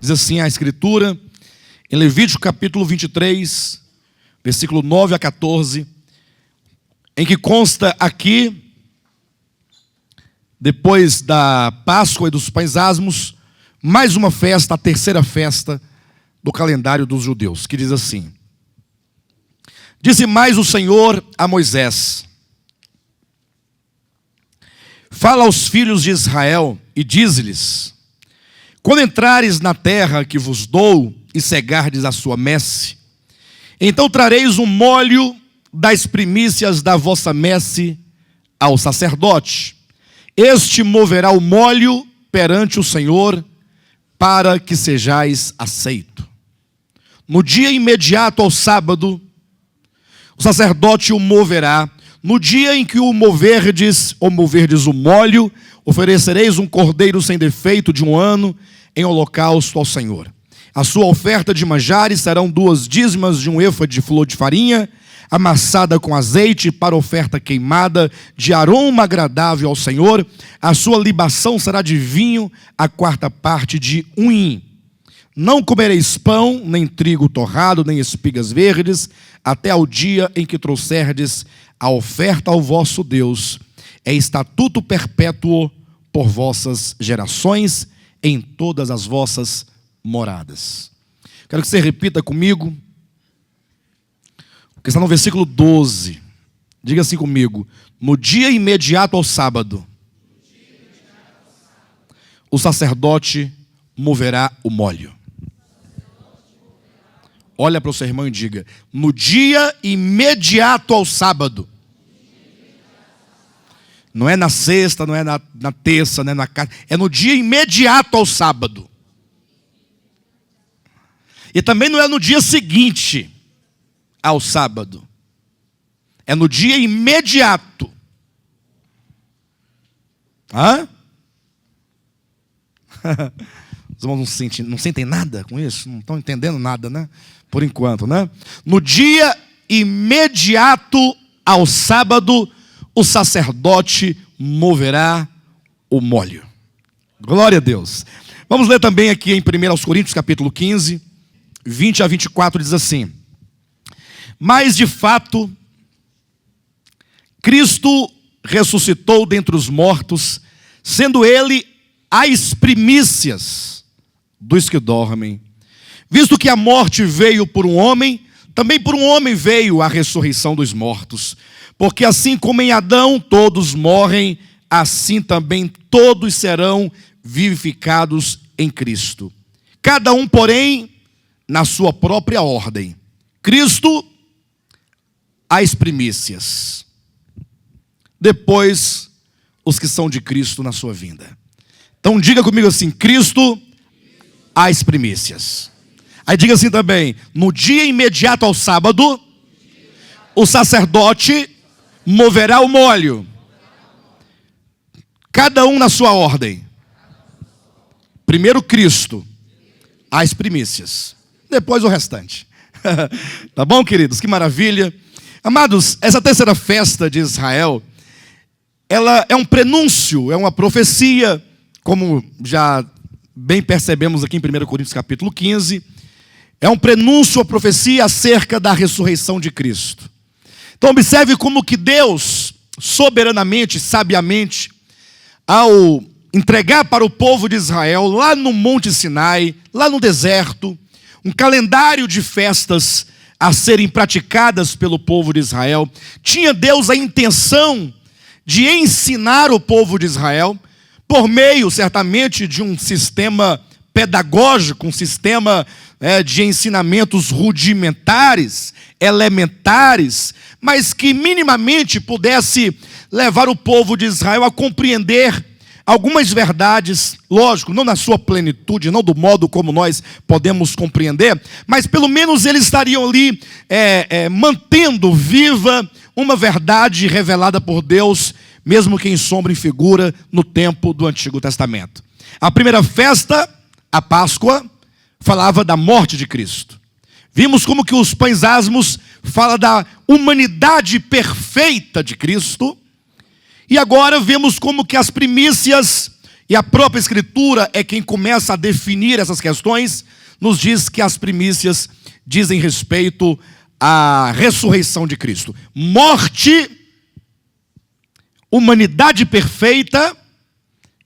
Diz assim a Escritura, em Levítico capítulo 23, versículo 9 a 14, em que consta aqui, depois da Páscoa e dos Pães Asmos, mais uma festa, a terceira festa do calendário dos judeus, que diz assim: Disse mais o Senhor a Moisés: Fala aos filhos de Israel e dize-lhes: Quando entrares na terra que vos dou e cegardes a sua messe, então trareis um molho das primícias da vossa messe ao sacerdote. Este moverá o molho perante o Senhor, para que sejais aceito. No dia imediato ao sábado, o sacerdote o moverá. No dia em que o moverdes o molho, oferecereis um cordeiro sem defeito de 1 ano em holocausto ao Senhor. A sua oferta de manjares serão 2 dízimas de 1 êfa de flor de farinha, amassada com azeite para oferta queimada, de aroma agradável ao Senhor. A sua libação será de vinho, a 4ª parte de 1 hin. Não comereis pão, nem trigo torrado, nem espigas verdes, até ao dia em que trouxerdes a oferta ao vosso Deus. É estatuto perpétuo por vossas gerações, em todas as vossas moradas. Quero que você repita comigo, que está no versículo 12. Diga assim comigo: no dia imediato ao sábado, o sacerdote moverá o molho. Olha para o seu irmão e diga: no dia imediato ao sábado. Não é na sexta, não é na terça, não é na quarta. É no dia imediato ao sábado. E também não é no dia seguinte ao sábado. É no dia imediato. Hã? Os irmãos não sentem nada com isso? Não estão entendendo nada, né? Por enquanto, né? No dia imediato ao sábado, o sacerdote moverá o molho. Glória a Deus. Vamos ler também aqui em 1 Coríntios capítulo 15, 20 a 24, diz assim: Mas de fato, Cristo ressuscitou dentre os mortos, sendo ele as primícias dos que dormem. Visto que a morte veio por um homem, também por um homem veio a ressurreição dos mortos. Porque assim como em Adão todos morrem, assim também todos serão vivificados em Cristo. Cada um, porém, na sua própria ordem. Cristo, as primícias. Depois, os que são de Cristo na sua vinda. Então diga comigo assim: Cristo, as primícias. Aí diga assim também: no dia imediato ao sábado, o sacerdote moverá o molho. Cada um na sua ordem. Primeiro Cristo, as primícias. Depois o restante. Tá bom, queridos? Que maravilha. Amados, essa terceira festa de Israel, ela é um prenúncio, é uma profecia, como já bem percebemos aqui em 1 Coríntios capítulo 15. É um prenúncio, a profecia acerca da ressurreição de Cristo. Então observe como que Deus, soberanamente, sabiamente, ao entregar para o povo de Israel, lá no Monte Sinai, lá no deserto, um calendário de festas a serem praticadas pelo povo de Israel, tinha Deus a intenção de ensinar o povo de Israel, por meio, certamente, de um sistema pedagógico, um sistema de ensinamentos rudimentares, elementares, mas que minimamente pudesse levar o povo de Israel a compreender algumas verdades, lógico, não na sua plenitude, não do modo como nós podemos compreender, mas pelo menos eles estariam ali mantendo viva uma verdade revelada por Deus, mesmo que em sombra e figura, no tempo do Antigo Testamento. A primeira festa, a Páscoa, falava da morte de Cristo. Vimos como que os pães asmos fala da humanidade perfeita de Cristo. E agora vemos como que as primícias E a própria Escritura é quem começa a definir essas questões, nos diz que as primícias dizem respeito à ressurreição de Cristo. Morte, humanidade perfeita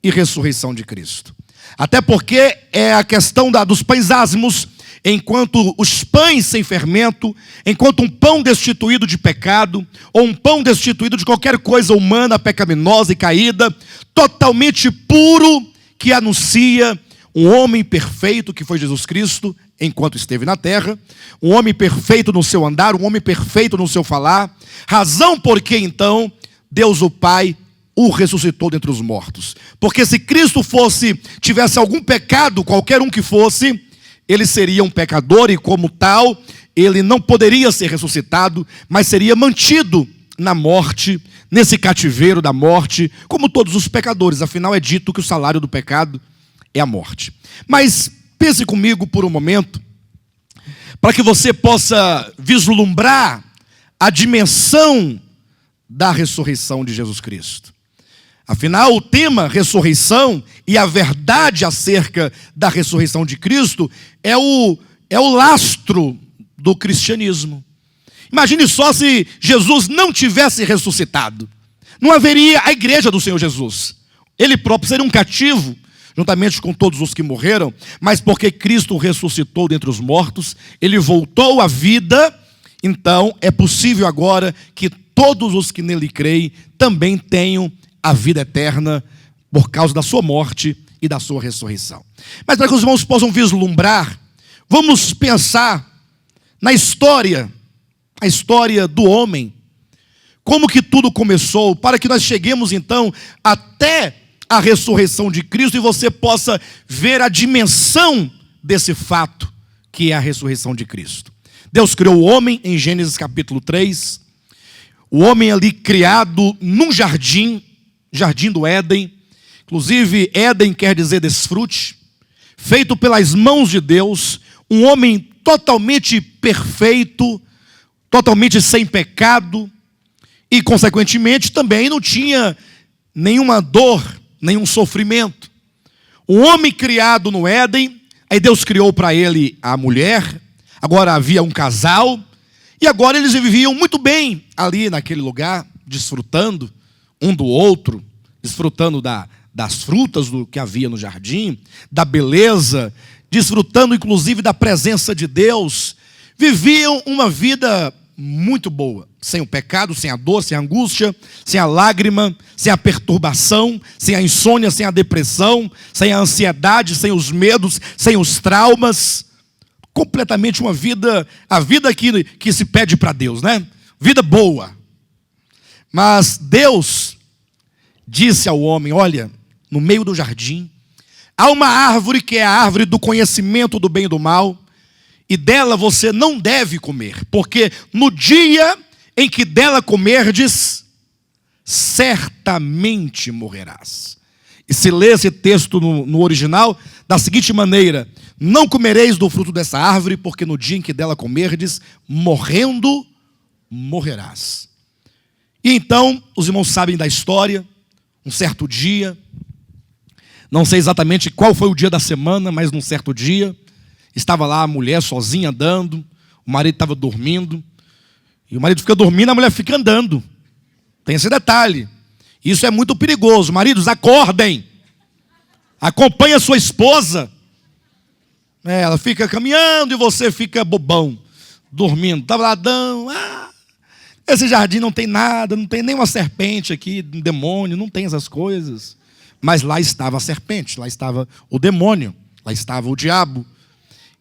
e ressurreição de Cristo. Até porque é a questão dos pães ázimos, enquanto os pães sem fermento, enquanto um pão destituído de pecado, ou um pão destituído de qualquer coisa humana, pecaminosa e caída, totalmente puro, que anuncia um homem perfeito que foi Jesus Cristo, enquanto esteve na terra, um homem perfeito no seu andar, um homem perfeito no seu falar, razão por que então Deus o Pai o ressuscitou dentre os mortos. Porque se Cristo tivesse algum pecado, qualquer um que fosse, ele seria um pecador e como tal, ele não poderia ser ressuscitado, mas seria mantido na morte, nesse cativeiro da morte, como todos os pecadores. Afinal é dito que o salário do pecado é a morte. Mas pense comigo por um momento, para que você possa vislumbrar a dimensão da ressurreição de Jesus Cristo. Afinal, o tema ressurreição e a verdade acerca da ressurreição de Cristo é o lastro do cristianismo. Imagine só se Jesus não tivesse ressuscitado. Não haveria a igreja do Senhor Jesus. Ele próprio seria um cativo, juntamente com todos os que morreram, mas porque Cristo ressuscitou dentre os mortos, ele voltou à vida, então é possível agora que todos os que nele creem também tenham a vida eterna por causa da sua morte e da sua ressurreição. Mas para que os irmãos possam vislumbrar, vamos pensar na história, a história do homem, como que tudo começou, para que nós cheguemos então até a ressurreição de Cristo e você possa ver a dimensão desse fato que é a ressurreição de Cristo. Deus criou o homem em Gênesis capítulo 3, o homem ali criado num jardim do Éden, inclusive Éden quer dizer desfrute, feito pelas mãos de Deus, um homem totalmente perfeito, totalmente sem pecado, e consequentemente também não tinha nenhuma dor, nenhum sofrimento. Um homem criado no Éden, aí Deus criou para ele a mulher, agora havia um casal, e agora eles viviam muito bem ali naquele lugar, desfrutando um do outro, desfrutando das frutas do que havia no jardim, da beleza, desfrutando inclusive da presença de Deus. Viviam uma vida muito boa, sem o pecado, sem a dor, sem a angústia, sem a lágrima, sem a perturbação, sem a insônia, sem a depressão, sem a ansiedade, sem os medos, sem os traumas. Completamente uma vida, a vida que se pede para Deus, né? Vida boa. Mas Deus disse ao homem, olha, no meio do jardim, há uma árvore que é a árvore do conhecimento do bem e do mal, e dela você não deve comer, porque no dia em que dela comerdes, certamente morrerás. E se lê esse texto no original, da seguinte maneira, não comereis do fruto dessa árvore, porque no dia em que dela comerdes, morrendo, morrerás. E então, os irmãos sabem da história, um certo dia, não sei exatamente qual foi o dia da semana, mas num certo dia, estava lá a mulher sozinha andando, o marido estava dormindo, e o marido fica dormindo, a mulher fica andando. Tem esse detalhe. Isso é muito perigoso. Maridos, acordem. Acompanhe a sua esposa. Ela fica caminhando e você fica bobão, dormindo. Estava lá, Adão, esse jardim não tem nada, não tem nenhuma serpente aqui, um demônio, não tem essas coisas. Mas lá estava a serpente, lá estava o demônio, lá estava o diabo.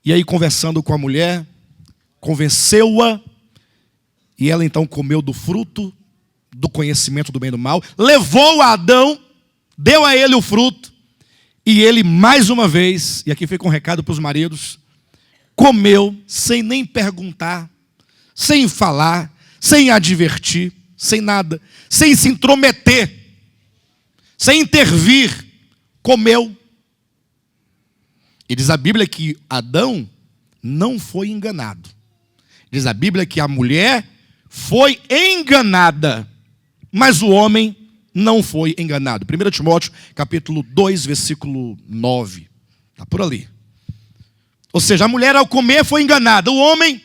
E aí, conversando com a mulher, convenceu-a, e ela então comeu do fruto do conhecimento do bem e do mal, levou a Adão, deu a ele o fruto, e ele mais uma vez, e aqui fica um recado para os maridos, comeu sem nem perguntar, sem falar, sem advertir, sem nada, sem se intrometer, sem intervir, comeu. E diz a Bíblia que Adão não foi enganado. Diz a Bíblia que a mulher foi enganada, mas o homem não foi enganado. 1 Timóteo, capítulo 2, versículo 9. Está por ali. Ou seja, a mulher ao comer foi enganada. O homem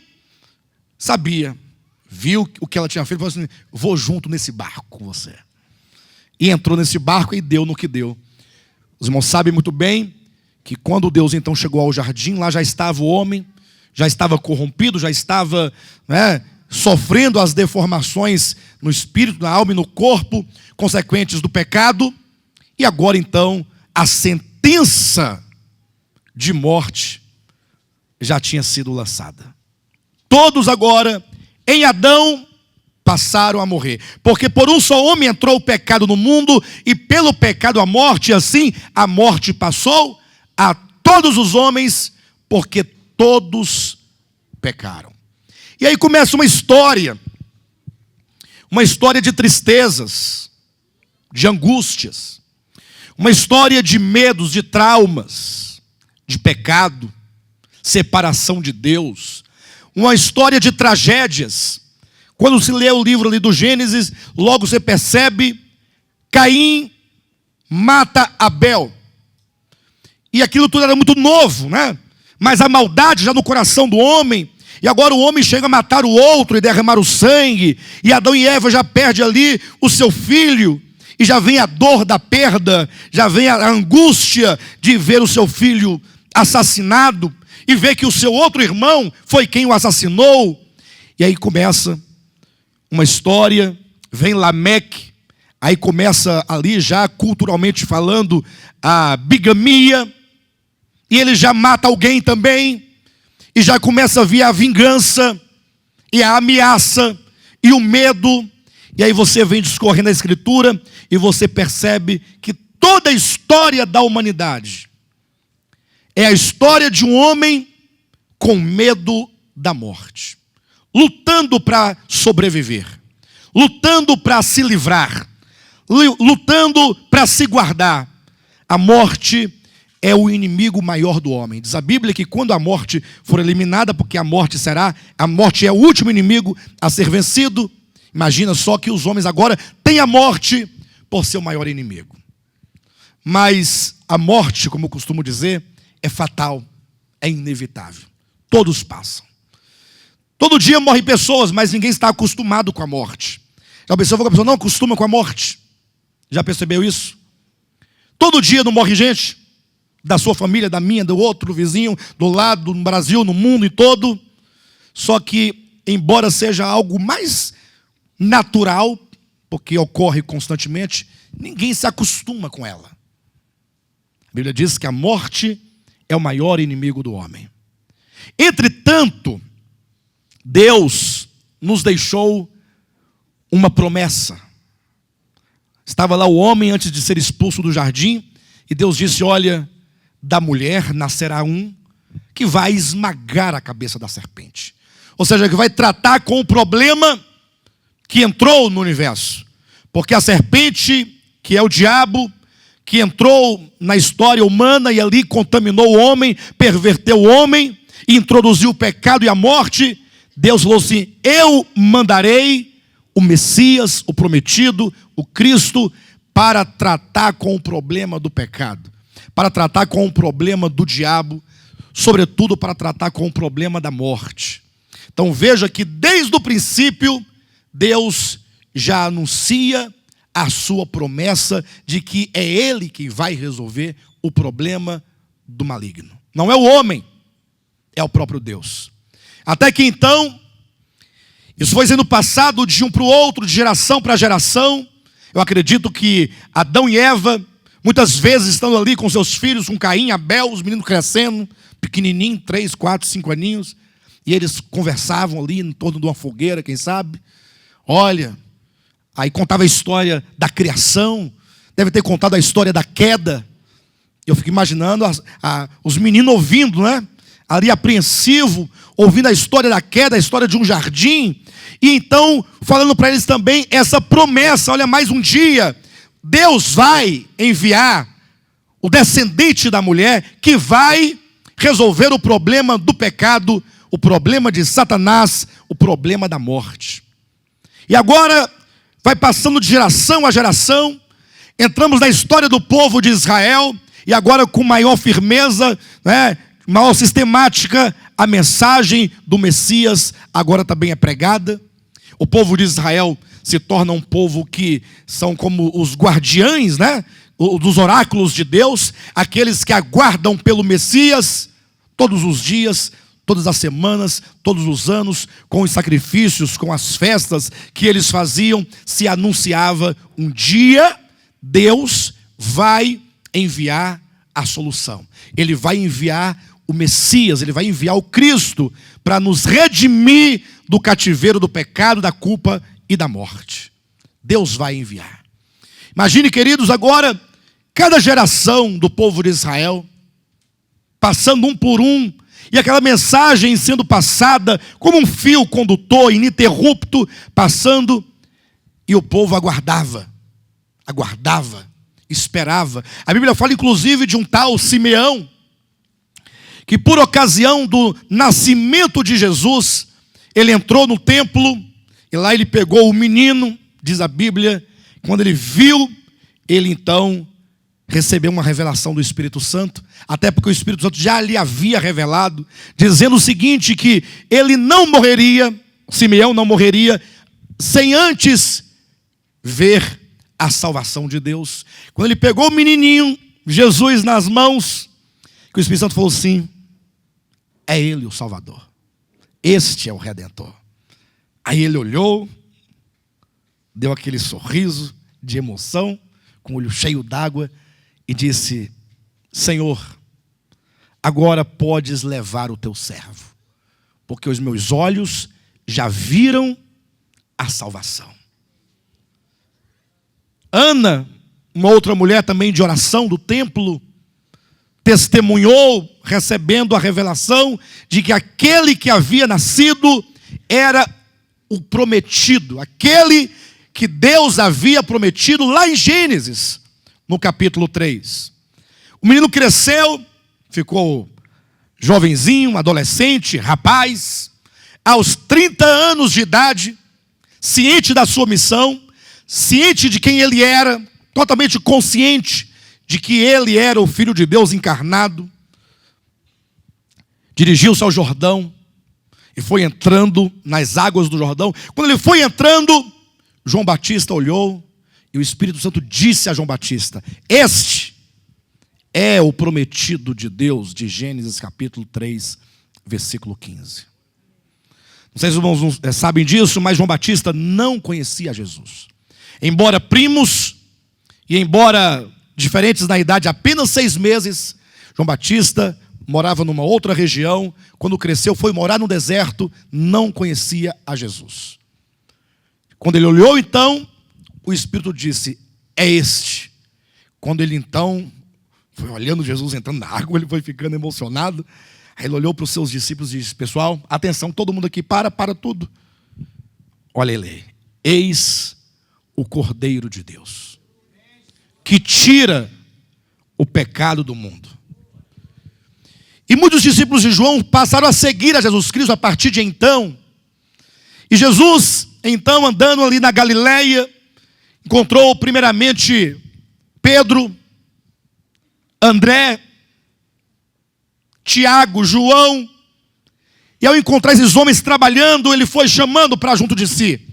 sabia, viu o que ela tinha feito e falou assim: vou junto nesse barco com você. E entrou nesse barco e deu no que deu. Os irmãos sabem muito bem que quando Deus então chegou ao jardim, lá já estava o homem, já estava corrompido, já estava, sofrendo as deformações no espírito, na alma e no corpo, consequentes do pecado. E agora então a sentença de morte já tinha sido lançada. Todos agora, em Adão, passaram a morrer. Porque por um só homem entrou o pecado no mundo, e pelo pecado a morte, e assim a morte passou a todos os homens, porque todos pecaram. E aí começa uma história de tristezas, de angústias, uma história de medos, de traumas, de pecado, separação de Deus, uma história de tragédias. Quando se lê o livro ali do Gênesis, logo você percebe: Caim mata Abel. E aquilo tudo era muito novo, mas a maldade já no coração do homem, e agora o homem chega a matar o outro e derramar o sangue, e Adão e Eva já perdem ali o seu filho, e já vem a dor da perda, já vem a angústia de ver o seu filho assassinado, e ver que o seu outro irmão foi quem o assassinou. E aí começa uma história, vem Lameque, aí começa ali já culturalmente falando a bigamia, e ele já mata alguém também, e já começa a vir a vingança, e a ameaça, e o medo. E aí você vem discorrendo a Escritura, e você percebe que toda a história da humanidade é a história de um homem com medo da morte, lutando para sobreviver, lutando para se livrar, lutando para se guardar. A morte é o inimigo maior do homem. Diz a Bíblia que quando a morte for eliminada, porque a morte é o último inimigo a ser vencido. Imagina só que os homens agora têm a morte por ser o maior inimigo. Mas a morte, como eu costumo dizer, é fatal, é inevitável. Todos passam. Todo dia morrem pessoas, mas ninguém está acostumado com a morte. Já pensou que a pessoa não acostuma com a morte? Já percebeu isso? Todo dia não morre gente? Da sua família, da minha, do outro, do vizinho, do lado, no Brasil, no mundo e todo. Só que, embora seja algo mais natural, porque ocorre constantemente, ninguém se acostuma com ela. A Bíblia diz que a morte é o maior inimigo do homem. Entretanto, Deus nos deixou uma promessa. Estava lá o homem antes de ser expulso do jardim, e Deus disse: olha, da mulher nascerá um que vai esmagar a cabeça da serpente. Ou seja, que vai tratar com o problema que entrou no universo. Porque a serpente, que é o diabo, que entrou na história humana e ali contaminou o homem, perverteu o homem, e introduziu o pecado e a morte, Deus falou assim: eu mandarei o Messias, o prometido, o Cristo, para tratar com o problema do pecado, para tratar com o problema do diabo, sobretudo para tratar com o problema da morte. Então veja que desde o princípio, Deus já anuncia a sua promessa de que é Ele que vai resolver o problema do maligno. Não é o homem, é o próprio Deus. Até que então, isso foi sendo passado de um para o outro, de geração para geração. Eu acredito que Adão e Eva, muitas vezes estando ali com seus filhos, com Caim, Abel, os meninos crescendo, pequenininho, 3, 4, 5 aninhos, e eles conversavam ali em torno de uma fogueira, quem sabe. Olha, aí contava a história da criação, deve ter contado a história da queda. Eu fico imaginando os meninos ouvindo, ali apreensivo, ouvindo a história da queda, a história de um jardim, e então falando para eles também essa promessa: olha, mais um dia, Deus vai enviar o descendente da mulher que vai resolver o problema do pecado, o problema de Satanás, o problema da morte. E agora vai passando de geração a geração, entramos na história do povo de Israel, e agora com maior firmeza, né, maior sistemática, a mensagem do Messias agora também é pregada. O povo de Israel se torna um povo que são como os guardiães, né, dos oráculos de Deus, aqueles que aguardam pelo Messias todos os dias, todas as semanas, todos os anos, com os sacrifícios, com as festas que eles faziam, se anunciava um dia Deus vai enviar a solução. Ele vai enviar o Messias, ele vai enviar o Cristo para nos redimir do cativeiro do pecado, da culpa e da morte. Deus vai enviar. Imagine, queridos, agora, cada geração do povo de Israel, passando um por um, e aquela mensagem sendo passada como um fio condutor, ininterrupto, passando, e o povo aguardava, esperava. A Bíblia fala inclusive de um tal Simeão, que por ocasião do nascimento de Jesus, ele entrou no templo, e lá ele pegou o menino, diz a Bíblia, quando ele viu, ele então recebeu uma revelação do Espírito Santo, até porque o Espírito Santo já lhe havia revelado, dizendo o seguinte, que ele não morreria, Simeão não morreria, sem antes ver a salvação de Deus. Quando ele pegou o menininho, Jesus nas mãos, que o Espírito Santo falou assim, é ele o Salvador, este é o Redentor. Aí ele olhou, deu aquele sorriso de emoção, com o olho cheio d'água, e disse, Senhor, agora podes levar o teu servo, porque os meus olhos já viram a salvação. Ana, uma outra mulher também de oração do templo, testemunhou, recebendo a revelação de que aquele que havia nascido era o prometido, aquele que Deus havia prometido lá em Gênesis, no capítulo 3. O menino cresceu, ficou jovenzinho, adolescente, rapaz, aos 30 anos de idade, ciente da sua missão, ciente de quem ele era, totalmente consciente de que ele era o Filho de Deus encarnado, dirigiu-se ao Jordão e foi entrando nas águas do Jordão. Quando ele foi entrando, João Batista olhou e o Espírito Santo disse a João Batista, este é o prometido de Deus, de Gênesis capítulo 3, versículo 15. Não sei se os irmãos sabem disso, mas João Batista não conhecia Jesus. Embora primos e embora diferentes na idade, apenas 6 meses, João Batista morava numa outra região. Quando cresceu, foi morar no deserto, não conhecia a Jesus. Quando ele olhou, então, o Espírito disse, é este. Quando ele, então, foi olhando Jesus entrando na água, ele foi ficando emocionado. Aí ele olhou para os seus discípulos e disse, pessoal, atenção, todo mundo aqui, para tudo. Olha ele, eis o Cordeiro de Deus, que tira o pecado do mundo. E muitos discípulos de João passaram a seguir a Jesus Cristo a partir de então. E Jesus, então, andando ali na Galileia, encontrou primeiramente Pedro, André, Tiago, João. E ao encontrar esses homens trabalhando, ele foi chamando para junto de si.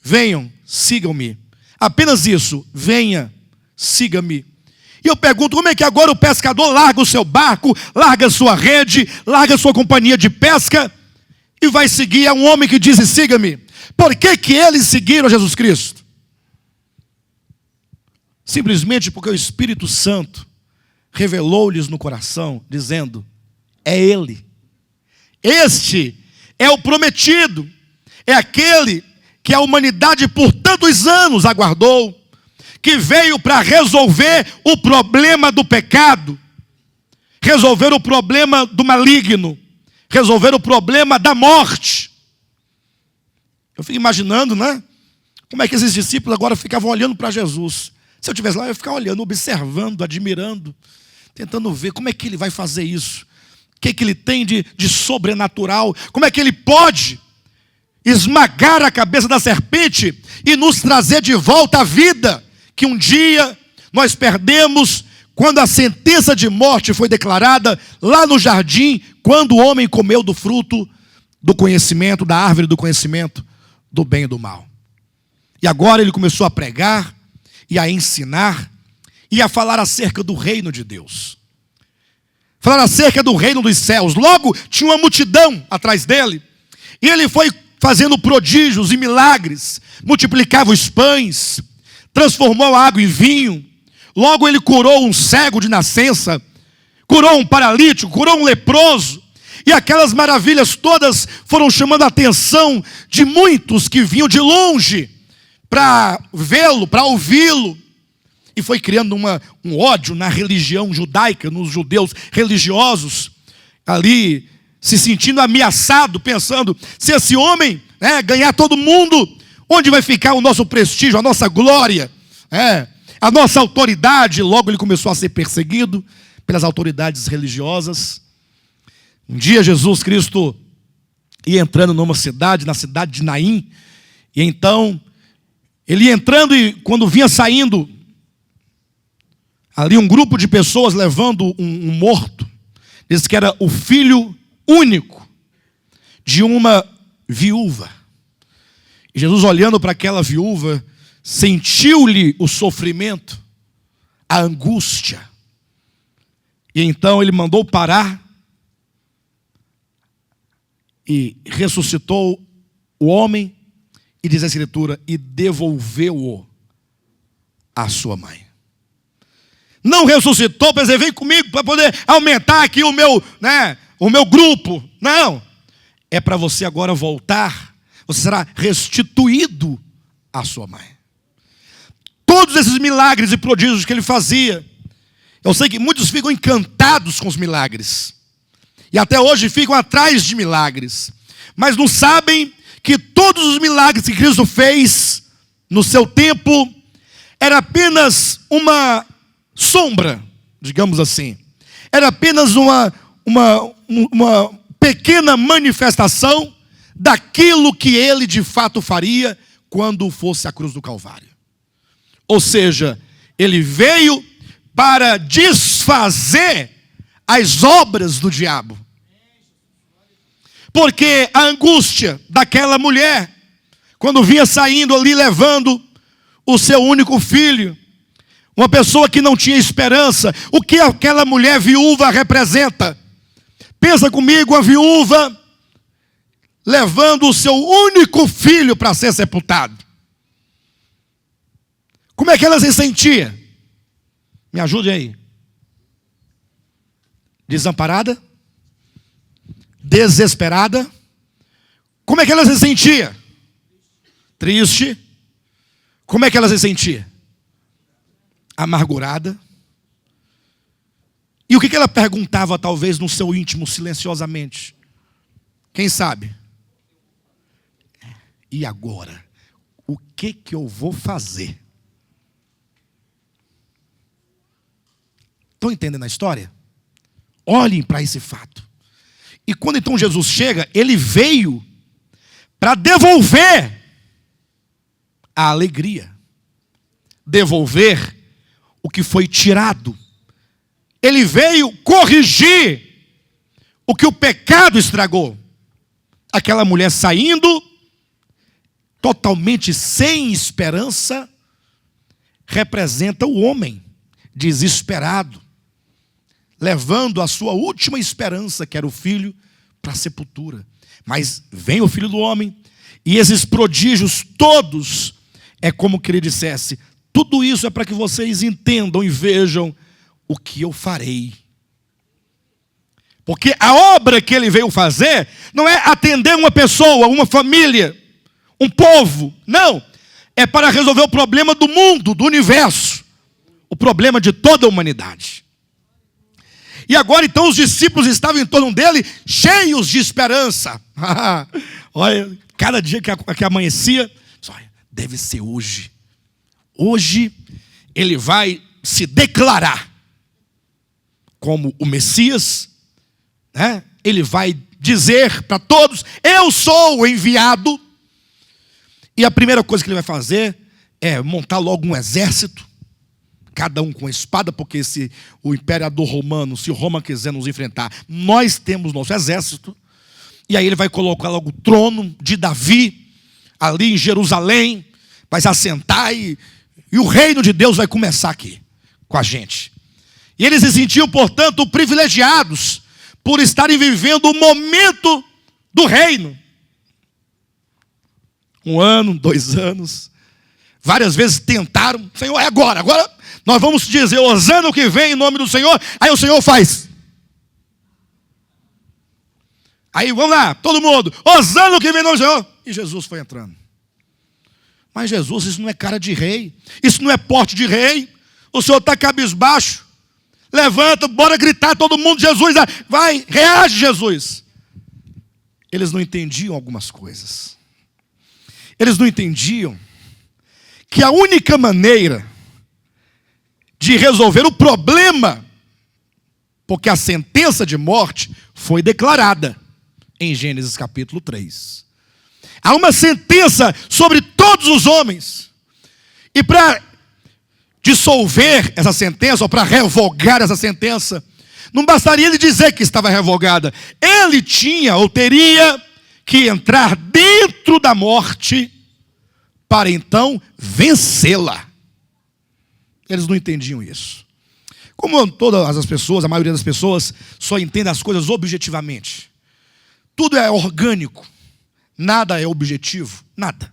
Venham, sigam-me. Apenas isso, venha, siga-me. E eu pergunto, como é que agora o pescador larga o seu barco, larga a sua rede, larga a sua companhia de pesca e vai seguir a um homem que diz, siga-me? Por que eles seguiram a Jesus Cristo? Simplesmente porque o Espírito Santo revelou-lhes no coração, dizendo, é Ele. Este é o prometido, é aquele que a humanidade por tantos anos aguardou, que veio para resolver o problema do pecado, resolver o problema do maligno, resolver o problema da morte. Eu fico imaginando, né? Como é que esses discípulos agora ficavam olhando para Jesus. Se eu estivesse lá, eu ia ficar olhando, observando, admirando, tentando ver como é que ele vai fazer isso. O que ele tem de sobrenatural. Como é que ele pode esmagar a cabeça da serpente e nos trazer de volta à vida que um dia nós perdemos quando a sentença de morte foi declarada lá no jardim, quando o homem comeu do fruto do conhecimento, da árvore do conhecimento do bem e do mal. E agora ele começou a pregar e a ensinar e a falar acerca do reino de Deus. Falar acerca do reino dos céus. Logo tinha uma multidão atrás dele. E ele foi fazendo prodígios e milagres. Multiplicava os pães, transformou a água em vinho. Logo ele curou um cego de nascença, curou um paralítico, curou um leproso. E aquelas maravilhas todas foram chamando a atenção de muitos que vinham de longe para vê-lo, para ouvi-lo. E foi criando um ódio na religião judaica, nos judeus religiosos, ali se sentindo ameaçado, pensando, se esse homem ganhar todo mundo, onde vai ficar o nosso prestígio, a nossa glória, a nossa autoridade? Logo ele começou a ser perseguido pelas autoridades religiosas. Um dia Jesus Cristo ia entrando numa cidade, na cidade de Naim, e então ele ia entrando e quando vinha saindo, ali um grupo de pessoas levando um morto, disse que era o filho único de uma viúva. E Jesus, olhando para aquela viúva, sentiu-lhe o sofrimento, a angústia. E então ele mandou parar e ressuscitou o homem, e diz a Escritura, e devolveu-o à sua mãe. Não ressuscitou para dizer, vem comigo para poder aumentar aqui o meu grupo. Não. É para você agora voltar. Você será restituído à sua mãe. Todos esses milagres e prodígios que ele fazia. Eu sei que muitos ficam encantados com os milagres. E até hoje ficam atrás de milagres. Mas não sabem que todos os milagres que Cristo fez no seu tempo era apenas uma sombra, digamos assim. Era apenas uma pequena manifestação daquilo que ele de fato faria quando fosse à cruz do Calvário. Ou seja, ele veio para desfazer as obras do diabo. Porque a angústia daquela mulher, quando vinha saindo ali levando o seu único filho, uma pessoa que não tinha esperança, o que aquela mulher viúva representa? Pensa comigo, a viúva levando o seu único filho para ser sepultado. Como é que ela se sentia? Me ajude aí. Desamparada? Desesperada? Como é que ela se sentia? Triste? Como é que ela se sentia? Amargurada? E o que ela perguntava talvez no seu íntimo silenciosamente? Quem sabe? E agora? O que eu vou fazer? Estão entendendo a história? Olhem para esse fato. E quando então Jesus chega, ele veio para devolver a alegria. Devolver o que foi tirado. Ele veio corrigir o que o pecado estragou. Aquela mulher saindo, totalmente sem esperança, representa o homem desesperado, levando a sua última esperança, que era o filho, para a sepultura. Mas vem o Filho do Homem, e esses prodígios todos, é como que ele dissesse, tudo isso é para que vocês entendam e vejam o que eu farei. Porque a obra que ele veio fazer, não é atender uma pessoa, uma família, um povo, não. É para resolver o problema do mundo, do universo, o problema de toda a humanidade. E agora então os discípulos estavam em torno dele, cheios de esperança. Olha, cada dia que amanhecia, olha, deve ser hoje. Hoje ele vai se declarar como o Messias, né? Ele vai dizer para todos, eu sou o enviado, E a primeira coisa que ele vai fazer é montar logo um exército, cada um com a espada, porque se o imperador romano, se Roma quiser nos enfrentar, nós temos nosso exército. E aí ele vai colocar logo o trono de Davi, ali em Jerusalém, vai se assentar e o reino de Deus vai começar aqui, com a gente. E eles se sentiam, portanto, privilegiados, por estarem vivendo o momento do reino. 1 ano, 2 anos, várias vezes tentaram, Senhor, é agora nós vamos dizer, hosana o que vem em nome do Senhor, aí o Senhor faz. Aí vamos lá, todo mundo, hosana o que vem em nome do Senhor. E Jesus foi entrando. Mas Jesus, isso não é cara de rei, isso não é porte de rei, o Senhor está cabisbaixo, levanta, bora gritar todo mundo, Jesus, vai, reage Jesus. Eles não entendiam algumas coisas. Eles não entendiam que a única maneira de resolver o problema, porque a sentença de morte foi declarada em Gênesis capítulo 3. Há uma sentença sobre todos os homens. E para dissolver essa sentença, ou para revogar essa sentença, não bastaria ele dizer que estava revogada. Ele tinha ou teria que entrar dentro da morte para então vencê-la. Eles não entendiam isso. Como todas as pessoas, a maioria das pessoas só entende as coisas objetivamente. Tudo é orgânico, nada é objetivo, nada.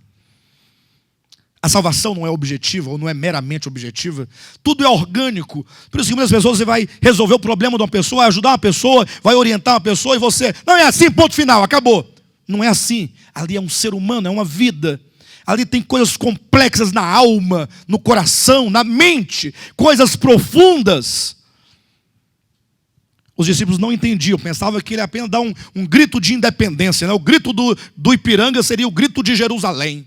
A salvação não é objetiva, ou não é meramente objetiva. Tudo é orgânico. Por isso que muitas pessoas você vai resolver o problema de uma pessoa, vai ajudar uma pessoa, vai orientar uma pessoa, e você, não é assim, ponto final, acabou. Não é assim. Ali é um ser humano, é uma vida. Ali tem coisas complexas na alma, no coração, na mente, coisas profundas. Os discípulos não entendiam, pensavam que ele apenas dá um grito de independência, né? O grito do Ipiranga seria o grito de Jerusalém,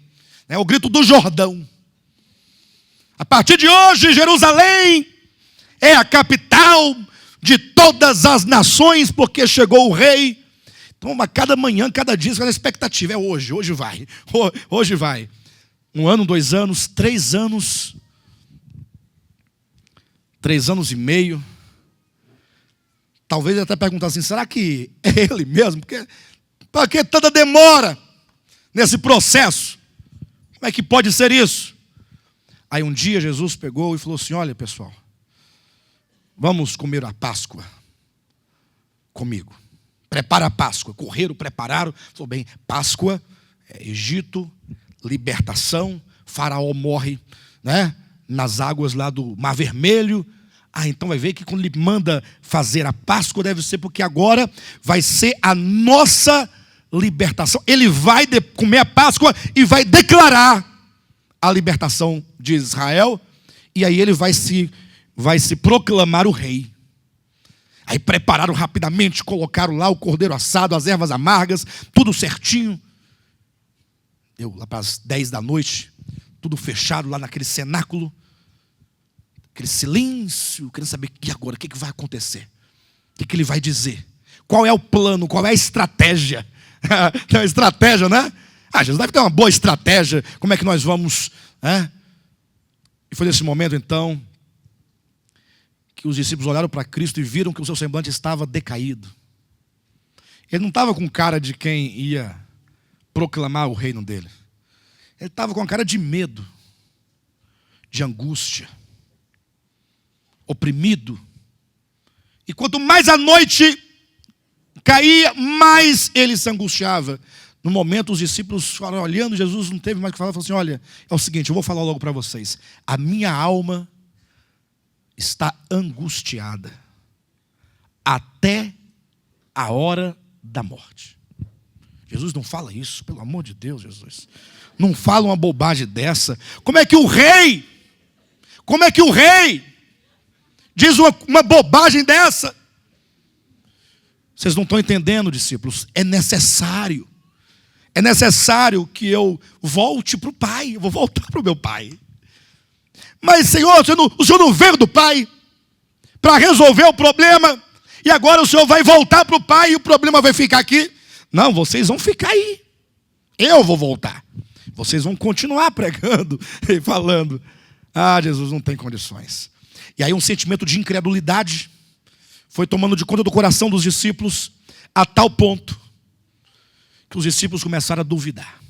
né? O grito do Jordão. A partir de hoje, Jerusalém é a capital de todas as nações, porque chegou o rei. Então, a cada manhã, cada dia, cada expectativa é hoje vai, hoje vai. 1 ano, 2 anos, 3 anos, 3 anos e meio. Talvez até perguntar assim, será que é ele mesmo? Por que tanta demora nesse processo? Como é que pode ser isso? Aí um dia Jesus pegou e falou assim, olha pessoal, vamos comer a Páscoa comigo. Prepara a Páscoa. Correram, prepararam. Falou bem, Páscoa, Egito, libertação. Faraó morre, né, nas águas lá do Mar Vermelho. Então vai ver que quando ele manda fazer a Páscoa, deve ser porque agora vai ser a nossa libertação. Ele vai comer a Páscoa e vai declarar a libertação de Israel. E aí ele vai se proclamar o rei. Aí prepararam rapidamente, colocaram lá o cordeiro assado, as ervas amargas, tudo certinho. Deu lá para as 10 da noite, tudo fechado lá naquele cenáculo. Aquele silêncio, querendo saber, e agora, o que vai acontecer? O que ele vai dizer? Qual é o plano, qual é a estratégia? Tem uma estratégia, né? Jesus deve ter uma boa estratégia, como é que nós vamos... E foi nesse momento, então, que os discípulos olharam para Cristo e viram que o seu semblante estava decaído. Ele não estava com cara de quem ia proclamar o reino dele. Ele estava com a cara de medo, de angústia, oprimido. E quanto mais a noite caía, mais ele se angustiava. No momento, os discípulos falaram, olhando, Jesus não teve mais o que falar, falou assim, olha, é o seguinte, eu vou falar logo para vocês. A minha alma está angustiada até a hora da morte. Jesus não fala isso, pelo amor de Deus, Jesus. Não fala uma bobagem dessa. Como é que o rei diz uma bobagem dessa? Vocês não estão entendendo, discípulos. É necessário que eu volte para o Pai. Eu vou voltar para o meu Pai. Mas, Senhor, o Senhor não veio do Pai para resolver o problema, e agora o Senhor vai voltar para o Pai e o problema vai ficar aqui? Não, vocês vão ficar aí. Eu vou voltar. vocês vão continuar pregando e falando. Ah, Jesus não tem condições. E aí um sentimento de incredulidade foi tomando de conta do coração dos discípulos, a tal ponto que os discípulos começaram a duvidar.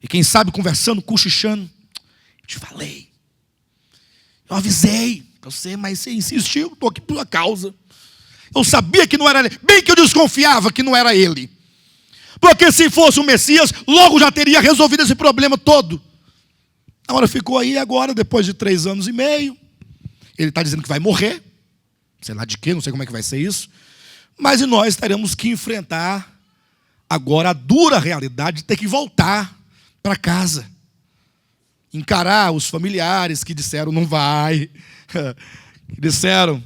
E quem sabe conversando, cochichando, te falei, eu avisei para você, mas você insistiu, estou aqui por sua causa. Eu sabia que não era ele, bem que eu desconfiava que não era ele. Porque se fosse o Messias, logo já teria resolvido esse problema todo. Agora ficou aí agora, depois de 3 anos e meio. Ele está dizendo que vai morrer. Sei lá de quê, não sei como é que vai ser isso. Mas nós teremos que enfrentar agora a dura realidade de ter que voltar para casa. Encarar os familiares que disseram não vai. Que disseram,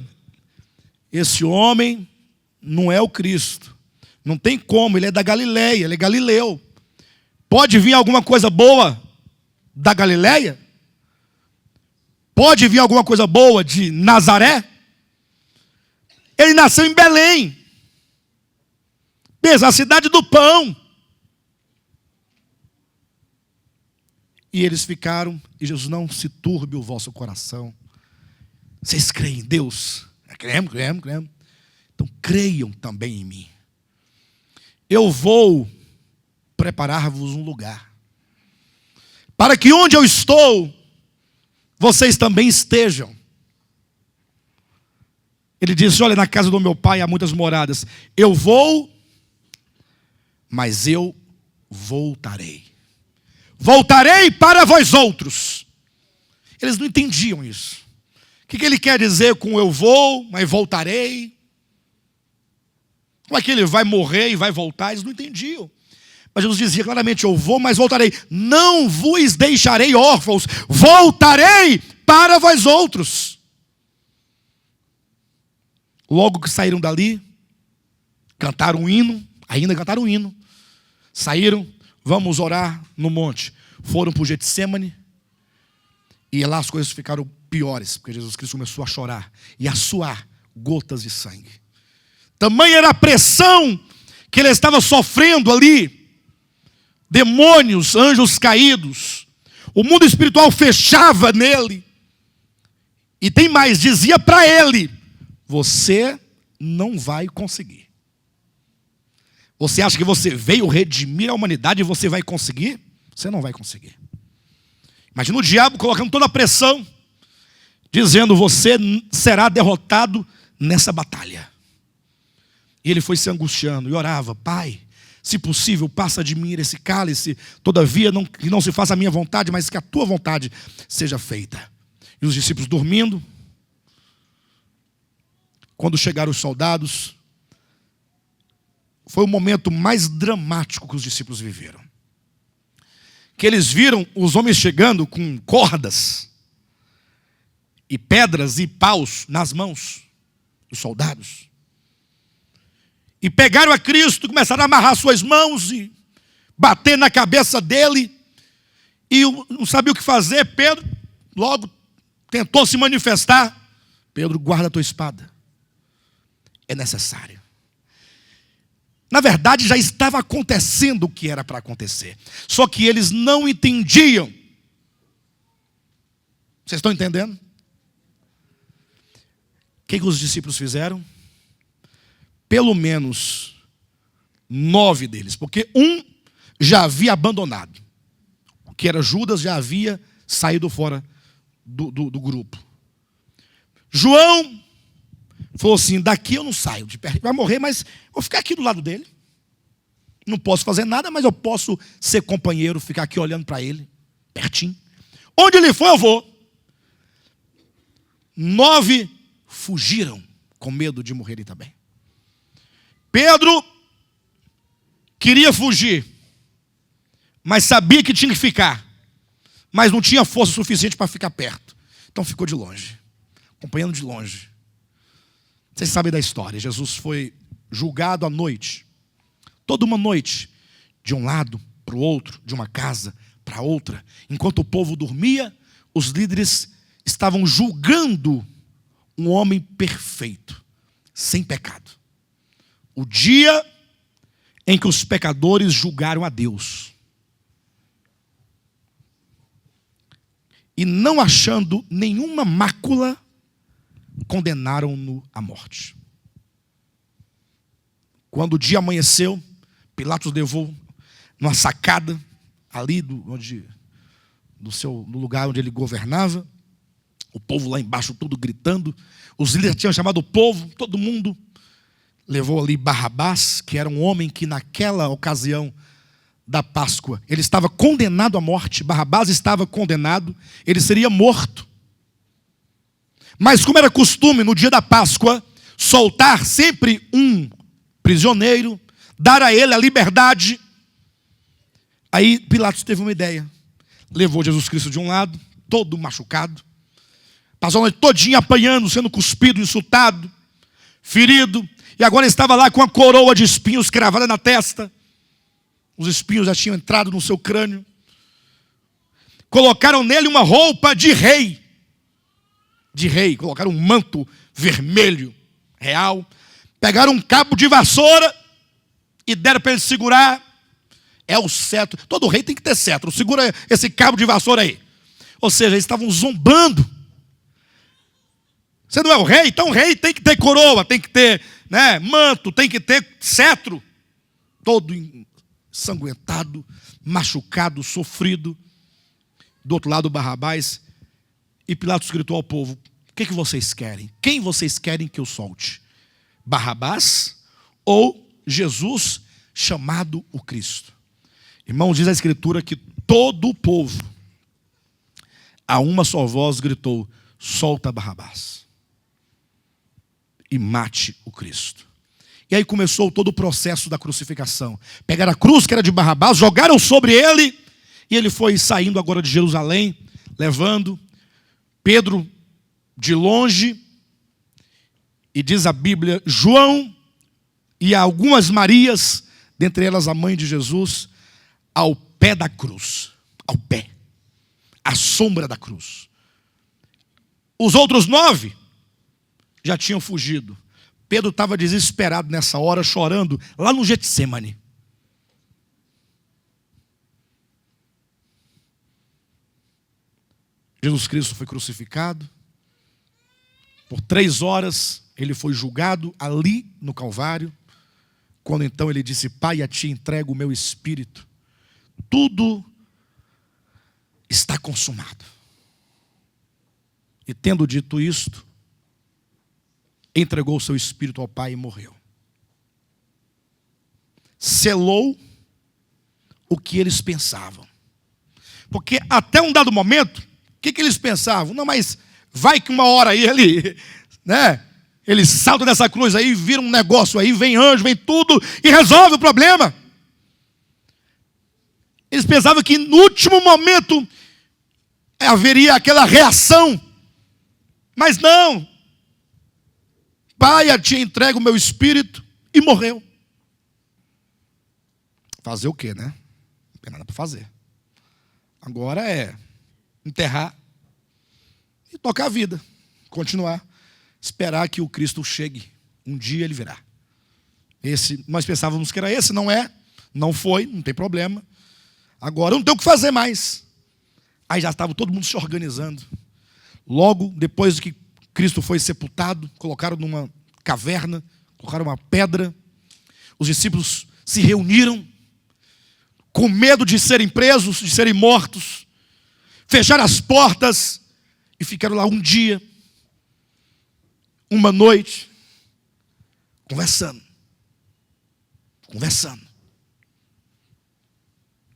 esse homem não é o Cristo. Não tem como, ele é da Galileia, ele é galileu. Pode vir alguma coisa boa da Galileia? Pode vir alguma coisa boa de Nazaré? Ele nasceu em Belém. Pensa, a cidade do pão. E eles ficaram, e Jesus, não se turbe o vosso coração. Vocês creem em Deus? Cremos. Então creiam também em mim. Eu vou preparar-vos um lugar, para que onde eu estou, vocês também estejam. Ele disse, olha, na casa do meu pai há muitas moradas. Eu vou, mas eu voltarei. Voltarei para vós outros. Eles não entendiam isso. O que ele quer dizer com eu vou, mas voltarei? Como é que ele vai morrer e vai voltar? Eles não entendiam. Mas Jesus dizia claramente, eu vou, mas voltarei. Não vos deixarei órfãos. Voltarei para vós outros. Logo que saíram dali, cantaram um hino, ainda cantaram um hino. Saíram, vamos orar no monte. Foram para o Getsêmani. E lá as coisas ficaram piores, porque Jesus Cristo começou a chorar e a suar gotas de sangue. Tamanha era a pressão que ele estava sofrendo ali. Demônios, anjos caídos. O mundo espiritual fechava nele. E tem mais, dizia para ele, você não vai conseguir. Você acha que você veio redimir a humanidade e você vai conseguir? Você não vai conseguir. Imagina o diabo colocando toda a pressão, dizendo, você será derrotado nessa batalha. E ele foi se angustiando e orava, Pai, se possível, passa de mim esse cálice, todavia que não se faça a minha vontade, mas que a tua vontade seja feita. E os discípulos dormindo. Quando chegaram os soldados, foi o momento mais dramático que os discípulos viveram. Que eles viram os homens chegando com cordas e pedras e paus nas mãos, os soldados. E pegaram a Cristo, começaram a amarrar suas mãos e bater na cabeça dele. E não sabia o que fazer. Pedro logo tentou se manifestar. Pedro, guarda a tua espada. É necessário. Na verdade, já estava acontecendo o que era para acontecer. Só que eles não entendiam. Vocês estão entendendo? O que os discípulos fizeram? Pelo menos 9 deles. Porque um já havia abandonado. O que era Judas já havia saído fora do grupo. João falou assim, daqui eu não saio de perto. Vai morrer, mas vou ficar aqui do lado dele. Não posso fazer nada, mas eu posso ser companheiro, ficar aqui olhando para ele, pertinho. Onde ele for, eu vou. 9 fugiram com medo de morrerem também. Pedro queria fugir, mas sabia que tinha que ficar. Mas não tinha força suficiente para ficar perto. Então ficou de longe, acompanhando de longe. Vocês sabem da história. Jesus foi julgado à noite. Toda uma noite. De um lado para o outro. De uma casa para outra. Enquanto o povo dormia, os líderes estavam julgando um homem perfeito. Sem pecado. O dia em que os pecadores julgaram a Deus. e não achando nenhuma mácula, condenaram-no à morte. Quando o dia amanheceu, Pilatos levou numa sacada ali no lugar onde ele governava, o povo lá embaixo tudo gritando, os líderes tinham chamado o povo, todo mundo levou ali Barrabás, que era um homem que naquela ocasião da Páscoa, ele estava condenado à morte. Barrabás estava condenado, ele seria morto. Mas como era costume no dia da Páscoa, soltar sempre um prisioneiro, dar a ele a liberdade, aí Pilatos teve uma ideia. Levou Jesus Cristo de um lado, todo machucado, passou a noite todinha apanhando, sendo cuspido, insultado, ferido, e agora estava lá com a coroa de espinhos cravada na testa. Os espinhos já tinham entrado no seu crânio. Colocaram nele uma roupa de rei. De rei. Colocaram um manto vermelho, real. Pegaram um cabo de vassoura e deram para ele segurar. É o cetro. Todo rei tem que ter cetro. Segura esse cabo de vassoura aí. Ou seja, eles estavam zombando. Você não é o rei? Então o rei tem que ter coroa, tem que ter, né, manto, tem que ter cetro. Todo ensanguentado, machucado, sofrido. Do outro lado, Barrabás. E Pilatos gritou ao povo: o que vocês querem? Quem vocês querem que eu solte? Barrabás ou Jesus, chamado o Cristo? Irmãos, diz a Escritura que todo o povo, a uma só voz, gritou: solta Barrabás e mate o Cristo. E aí começou todo o processo da crucificação. Pegaram a cruz que era de Barrabás, jogaram sobre ele, e ele foi saindo agora de Jerusalém, levando Pedro de longe, e diz a Bíblia, João e algumas Marias, dentre elas a mãe de Jesus, ao pé da cruz, ao pé, à sombra da cruz. Os outros 9 já tinham fugido. Pedro estava desesperado nessa hora, chorando, lá no Getsêmani. Jesus Cristo foi crucificado. Por 3 horas, ele foi julgado ali no Calvário. Quando então ele disse: Pai, a ti entrego o meu espírito. Tudo está consumado. E tendo dito isto, entregou o seu espírito ao Pai e morreu. Selou o que eles pensavam. Porque até um dado momento, o que eles pensavam? Não, mas vai que uma hora aí ele, né? Ele salta dessa cruz aí, vira um negócio aí, vem anjo, vem tudo e resolve o problema. Eles pensavam que no último momento haveria aquela reação. Mas não. Pai, a ti entrego o meu espírito, e morreu. Fazer o quê, né? Não tem nada para fazer. Agora é enterrar e tocar a vida. Continuar. Esperar que o Cristo chegue. Um dia ele virá. Esse, nós pensávamos que era esse, não é. Não foi, não tem problema. Agora não tem o que fazer mais. Aí já estava todo mundo se organizando. Logo, depois que Cristo foi sepultado, colocaram numa caverna, colocaram uma pedra. Os discípulos se reuniram, com medo de serem presos, de serem mortos. Fecharam as portas e ficaram lá um dia, uma noite, conversando.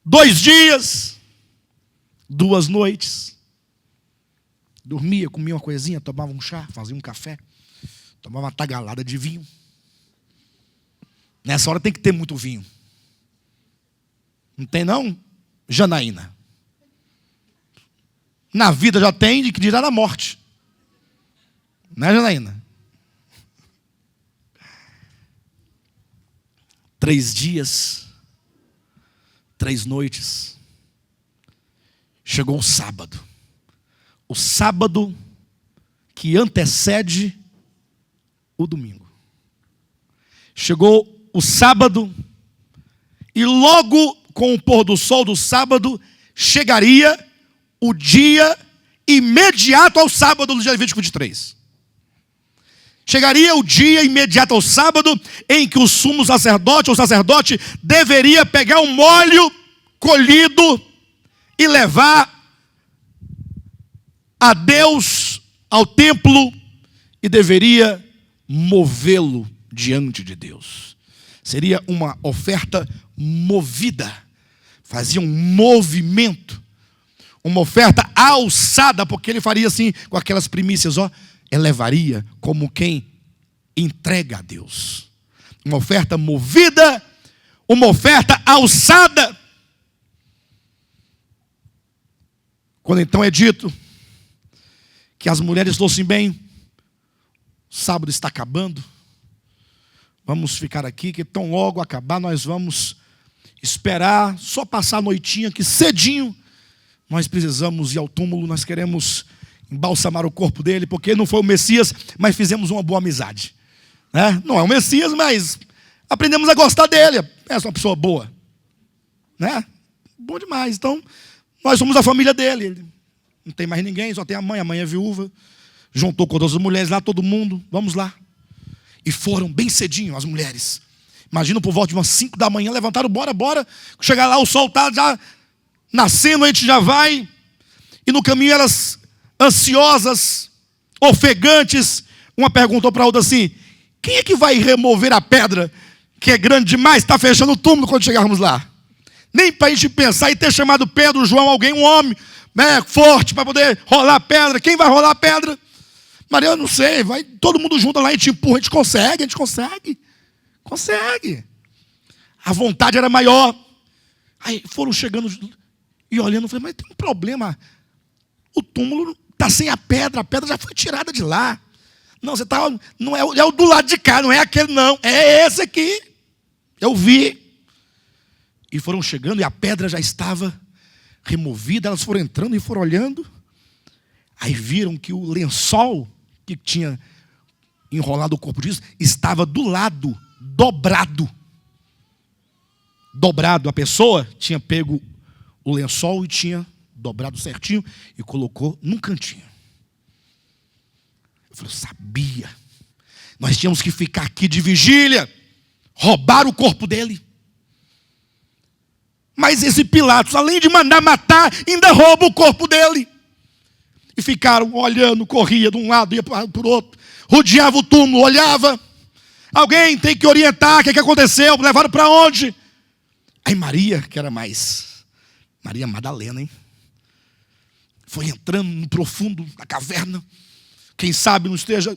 2 dias, 2 noites. Dormia, comia uma coisinha, tomava um chá, fazia um café, tomava uma tagalada de vinho. Nessa hora tem que ter muito vinho. Não tem não, Janaína? Na vida já tem, de que dirá na morte. Não é, Janaína? 3 dias, 3 noites. Chegou o sábado. O sábado que antecede o domingo. Chegou o sábado e logo com o pôr do sol do sábado chegaria o dia imediato ao sábado do dia Levítico 23. Chegaria o dia imediato ao sábado em que o sumo sacerdote, ou sacerdote, deveria pegar um molho colhido e levar a Deus ao templo e deveria movê-lo diante de Deus. Seria uma oferta movida, fazia um movimento, uma oferta alçada, porque ele faria assim com aquelas primícias, elevaria como quem entrega a Deus. Uma oferta movida, uma oferta alçada. Quando então é dito que as mulheres fossem bem, o sábado está acabando, vamos ficar aqui, que tão logo acabar, nós vamos esperar, só passar a noitinha, que cedinho, nós precisamos ir ao túmulo, nós queremos embalsamar o corpo dele, porque não foi o Messias, mas fizemos uma boa amizade. Né? Não é o Messias, mas aprendemos a gostar dele, é uma pessoa boa. Né? Bom demais, então, nós somos a família dele. Não tem mais ninguém, só tem a mãe é viúva. Juntou com todas as mulheres lá, todo mundo, vamos lá. E foram bem cedinho as mulheres. Imagina por volta de umas 5 da manhã, levantaram, bora. Chegar lá, o sol está já nascendo, a gente já vai. E no caminho elas ansiosas, ofegantes. Uma perguntou para a outra assim: quem é que vai remover a pedra que é grande demais, está fechando o túmulo quando chegarmos lá? Nem para a gente pensar em ter chamado Pedro, João, alguém, um homem, né, forte para poder rolar a pedra. Quem vai rolar a pedra? Maria, eu não sei, vai todo mundo junto lá e te empurra, a gente consegue. A vontade era maior. Aí foram chegando e olhando, eu falei, mas tem um problema. O túmulo está sem a pedra já foi tirada de lá. Não, você tá, não é o do lado de cá, não é aquele não, é esse aqui. Eu vi. E foram chegando e a pedra já estava removida, elas foram entrando e foram olhando. Aí viram que o lençol que tinha enrolado o corpo disso estava do lado, dobrado. A pessoa tinha pego o lençol e tinha dobrado certinho e colocou num cantinho. Eu falei, eu sabia. Nós tínhamos que ficar aqui de vigília. Roubaram o corpo dele. Mas esse Pilatos, além de mandar matar, ainda rouba o corpo dele. E ficaram olhando, corria de um lado, ia para o outro. Rodeava o túmulo, olhava. Alguém tem que orientar, o que aconteceu? Levaram para onde? Aí Maria, que era mais Maria Madalena, hein? Foi entrando no profundo da caverna. Quem sabe não esteja.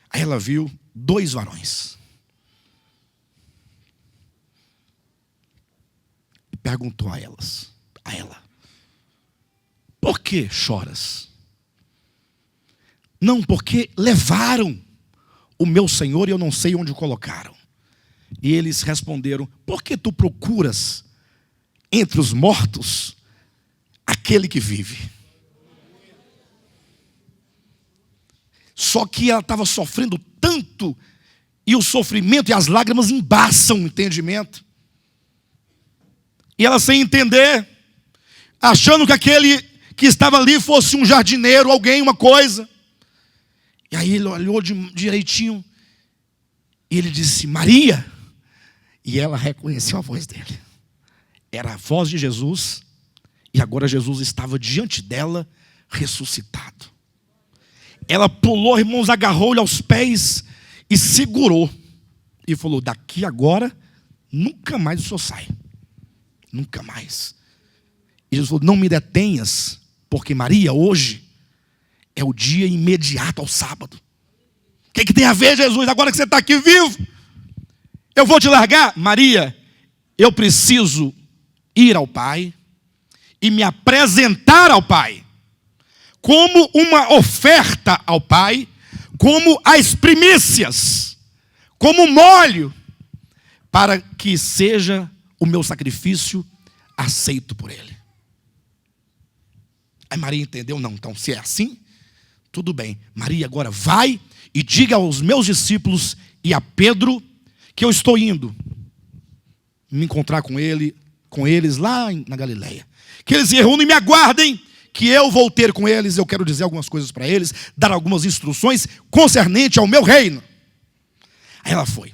Aí ela viu 2 varões. E perguntou a ela: por que choras? Não, porque levaram o meu Senhor e eu não sei onde o colocaram. E eles responderam: por que tu procuras entre os mortos aquele que vive? Só que ela estava sofrendo tanto, e o sofrimento e as lágrimas embaçam o entendimento. E ela, sem entender, achando que aquele que estava ali fosse um jardineiro, alguém, uma coisa. E aí ele olhou direitinho e ele disse: Maria. E ela reconheceu a voz dele. Era a voz de Jesus. E agora Jesus estava diante dela, ressuscitado. Ela pulou, irmãos, agarrou-lhe aos pés e segurou. E falou: daqui agora, nunca mais o senhor sai. Nunca mais. E Jesus falou: não me detenhas, porque Maria, hoje é o dia imediato ao sábado. O que tem a ver, Jesus, agora que você está aqui vivo? Eu vou te largar? Maria, eu preciso ir ao Pai e me apresentar ao Pai como uma oferta ao Pai, como as primícias, como molho, para que seja o meu sacrifício aceito por Ele. Aí Maria entendeu: não, então se é assim, tudo bem. Maria agora vai e diga aos meus discípulos e a Pedro que eu estou indo me encontrar com eles lá na Galileia. Que eles se reúnem e me aguardem, que eu vou ter com eles, eu quero dizer algumas coisas para eles, dar algumas instruções concernente ao meu reino. Aí ela foi,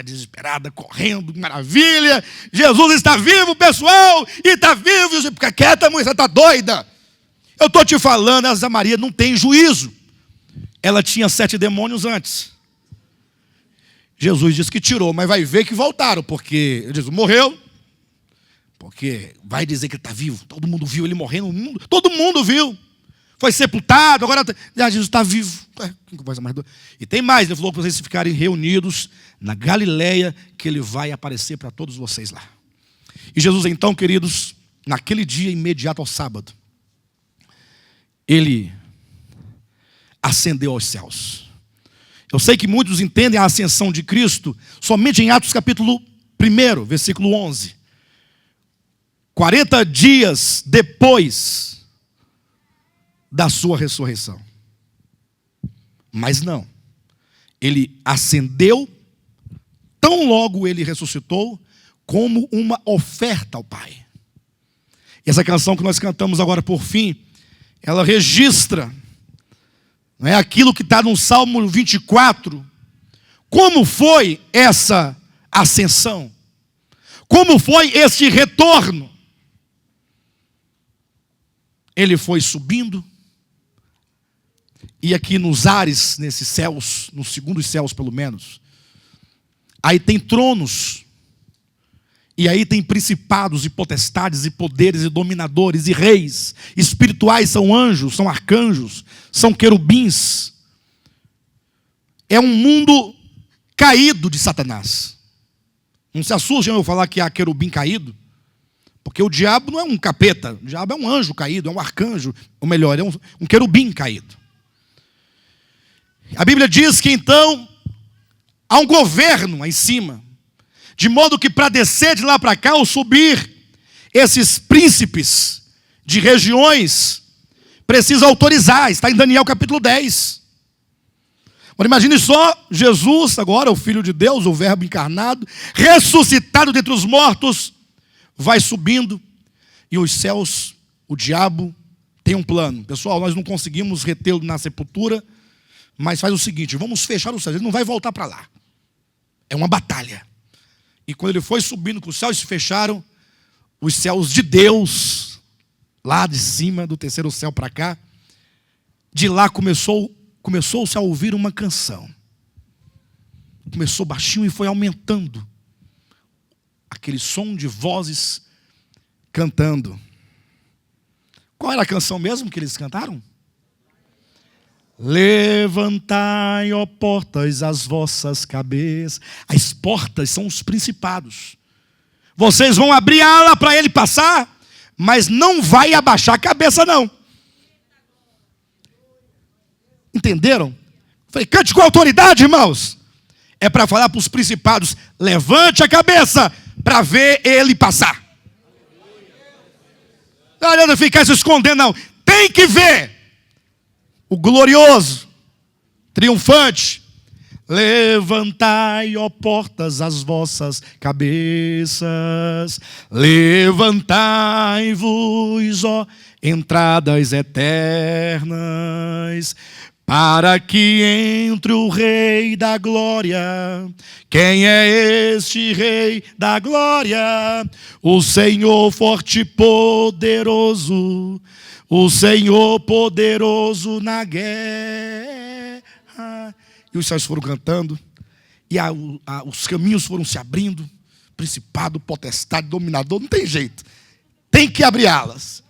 desesperada, correndo, maravilha, Jesus está vivo, pessoal, e está vivo. Fica quieta, mulher, você está doida. Eu estou te falando, essa Maria não tem juízo. Ela tinha 7 demônios antes. Jesus disse que tirou, mas vai ver que voltaram, porque Jesus morreu, porque vai dizer que ele está vivo. Todo mundo viu ele morrendo, todo mundo viu. Foi sepultado, agora Jesus está vivo. E tem mais, ele falou para vocês ficarem reunidos na Galileia, que ele vai aparecer para todos vocês lá. E Jesus então, queridos, naquele dia imediato ao sábado, ele ascendeu aos céus. Eu sei que muitos entendem a ascensão de Cristo somente em Atos capítulo 1, versículo 11. 40 dias depois da sua ressurreição. Mas não. Ele ascendeu, tão logo ele ressuscitou, como uma oferta ao Pai. E essa canção que nós cantamos agora por fim, ela registra, não é, aquilo que está no Salmo 24. Como foi essa ascensão? Como foi este retorno? Ele foi subindo, e aqui nos ares, nesses céus, nos segundos céus pelo menos, aí tem tronos, e aí tem principados e potestades e poderes e dominadores e reis espirituais, são anjos, são arcanjos, são querubins. É um mundo caído de Satanás. Não se assustem eu falar que há querubim caído, porque o diabo não é um capeta, o diabo é um anjo caído, é um arcanjo, ou melhor, é um querubim caído. A Bíblia diz que então há um governo aí em cima, de modo que para descer de lá para cá ou subir, esses príncipes de regiões precisam autorizar. Está em Daniel capítulo 10. Agora imagine só, Jesus agora, o Filho de Deus, o Verbo encarnado, ressuscitado dentre os mortos, vai subindo, e os céus, o diabo tem um plano. Pessoal, nós não conseguimos retê-lo na sepultura, mas faz o seguinte, vamos fechar os céus, ele não vai voltar para lá. É uma batalha. E quando ele foi subindo com os céus se fecharam, os céus de Deus, lá de cima, do terceiro céu para cá, de lá começou-se a ouvir uma canção. Começou baixinho e foi aumentando. Aquele som de vozes cantando. Qual era a canção mesmo que eles cantaram? Levantai, ó portas, as vossas cabeças. As portas são os principados. Vocês vão abrir a ala para ele passar, mas não vai abaixar a cabeça não. Entenderam? Falei, cante com autoridade, irmãos. É para falar para os principados, levante a cabeça para ver ele passar. Não adianta ficar se escondendo não. Tem que ver o glorioso, triunfante. Levantai, ó portas, as vossas cabeças. Levantai-vos, ó entradas eternas, para que entre o Rei da Glória. Quem é este Rei da Glória? O Senhor forte e poderoso, o Senhor poderoso na guerra. E os céus foram cantando, e os caminhos foram se abrindo. Principado, potestade, dominador, não tem jeito, tem que abrir alas.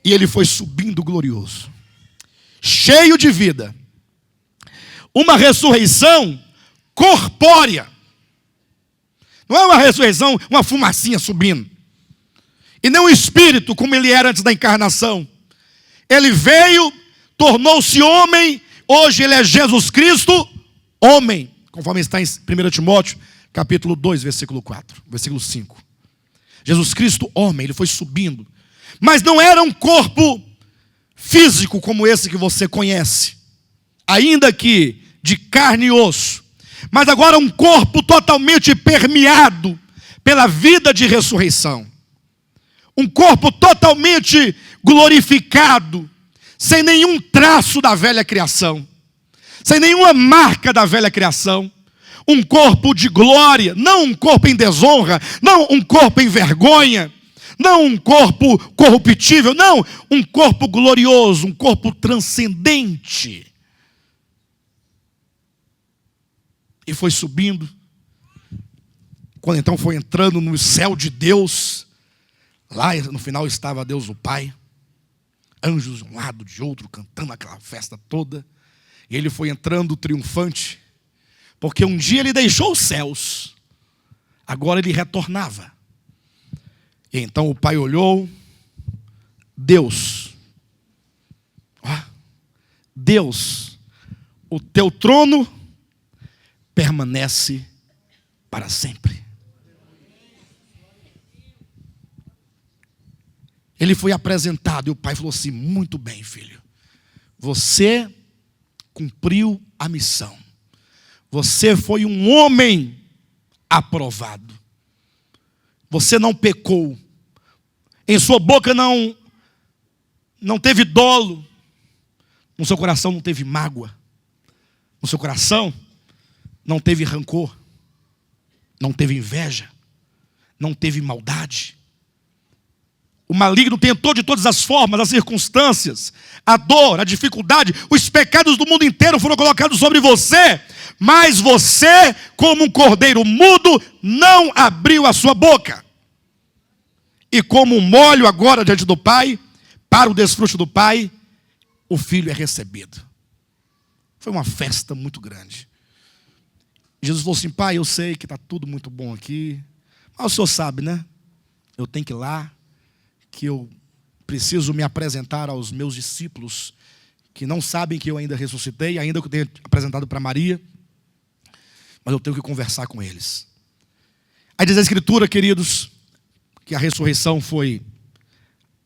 E ele foi subindo glorioso, cheio de vida. Uma ressurreição corpórea. Não é uma ressurreição, uma fumacinha subindo. E não um espírito como ele era antes da encarnação. Ele veio, tornou-se homem. Hoje ele é Jesus Cristo, homem. Conforme está em 1 Timóteo, capítulo 2, versículo 4, versículo 5. Jesus Cristo, homem, ele foi subindo. Mas não era um corpo físico como esse que você conhece, ainda que de carne e osso, mas agora um corpo totalmente permeado pela vida de ressurreição. Um corpo totalmente glorificado, sem nenhum traço da velha criação, sem nenhuma marca da velha criação. Um corpo de glória, não um corpo em desonra, não um corpo em vergonha, não um corpo corruptível, não, um corpo glorioso, um corpo transcendente. E foi subindo. Quando então foi entrando no céu de Deus, lá no final estava Deus o Pai, anjos de um lado, de outro, cantando aquela festa toda. E ele foi entrando triunfante, porque um dia ele deixou os céus, agora ele retornava. E então o Pai olhou, Deus, Deus, o teu trono permanece para sempre. Ele foi apresentado e o Pai falou assim: muito bem, filho, você cumpriu a missão. Você foi um homem aprovado. Você não pecou. Em sua boca não teve dolo. No seu coração não teve mágoa. No seu coração não teve rancor. Não teve inveja. Não teve maldade. O maligno tentou de todas as formas, as circunstâncias, a dor, a dificuldade, os pecados do mundo inteiro foram colocados sobre você, mas você, como um cordeiro mudo, não abriu a sua boca. E como um molho agora diante do Pai, para o desfrute do Pai, o Filho é recebido. Foi uma festa muito grande. Jesus falou assim: Pai, eu sei que está tudo muito bom aqui, mas o Senhor sabe, né? Eu tenho que ir lá, que eu preciso me apresentar aos meus discípulos, que não sabem que eu ainda ressuscitei, ainda que eu tenha apresentado para Maria, mas eu tenho que conversar com eles. Aí diz a Escritura, queridos, que a ressurreição foi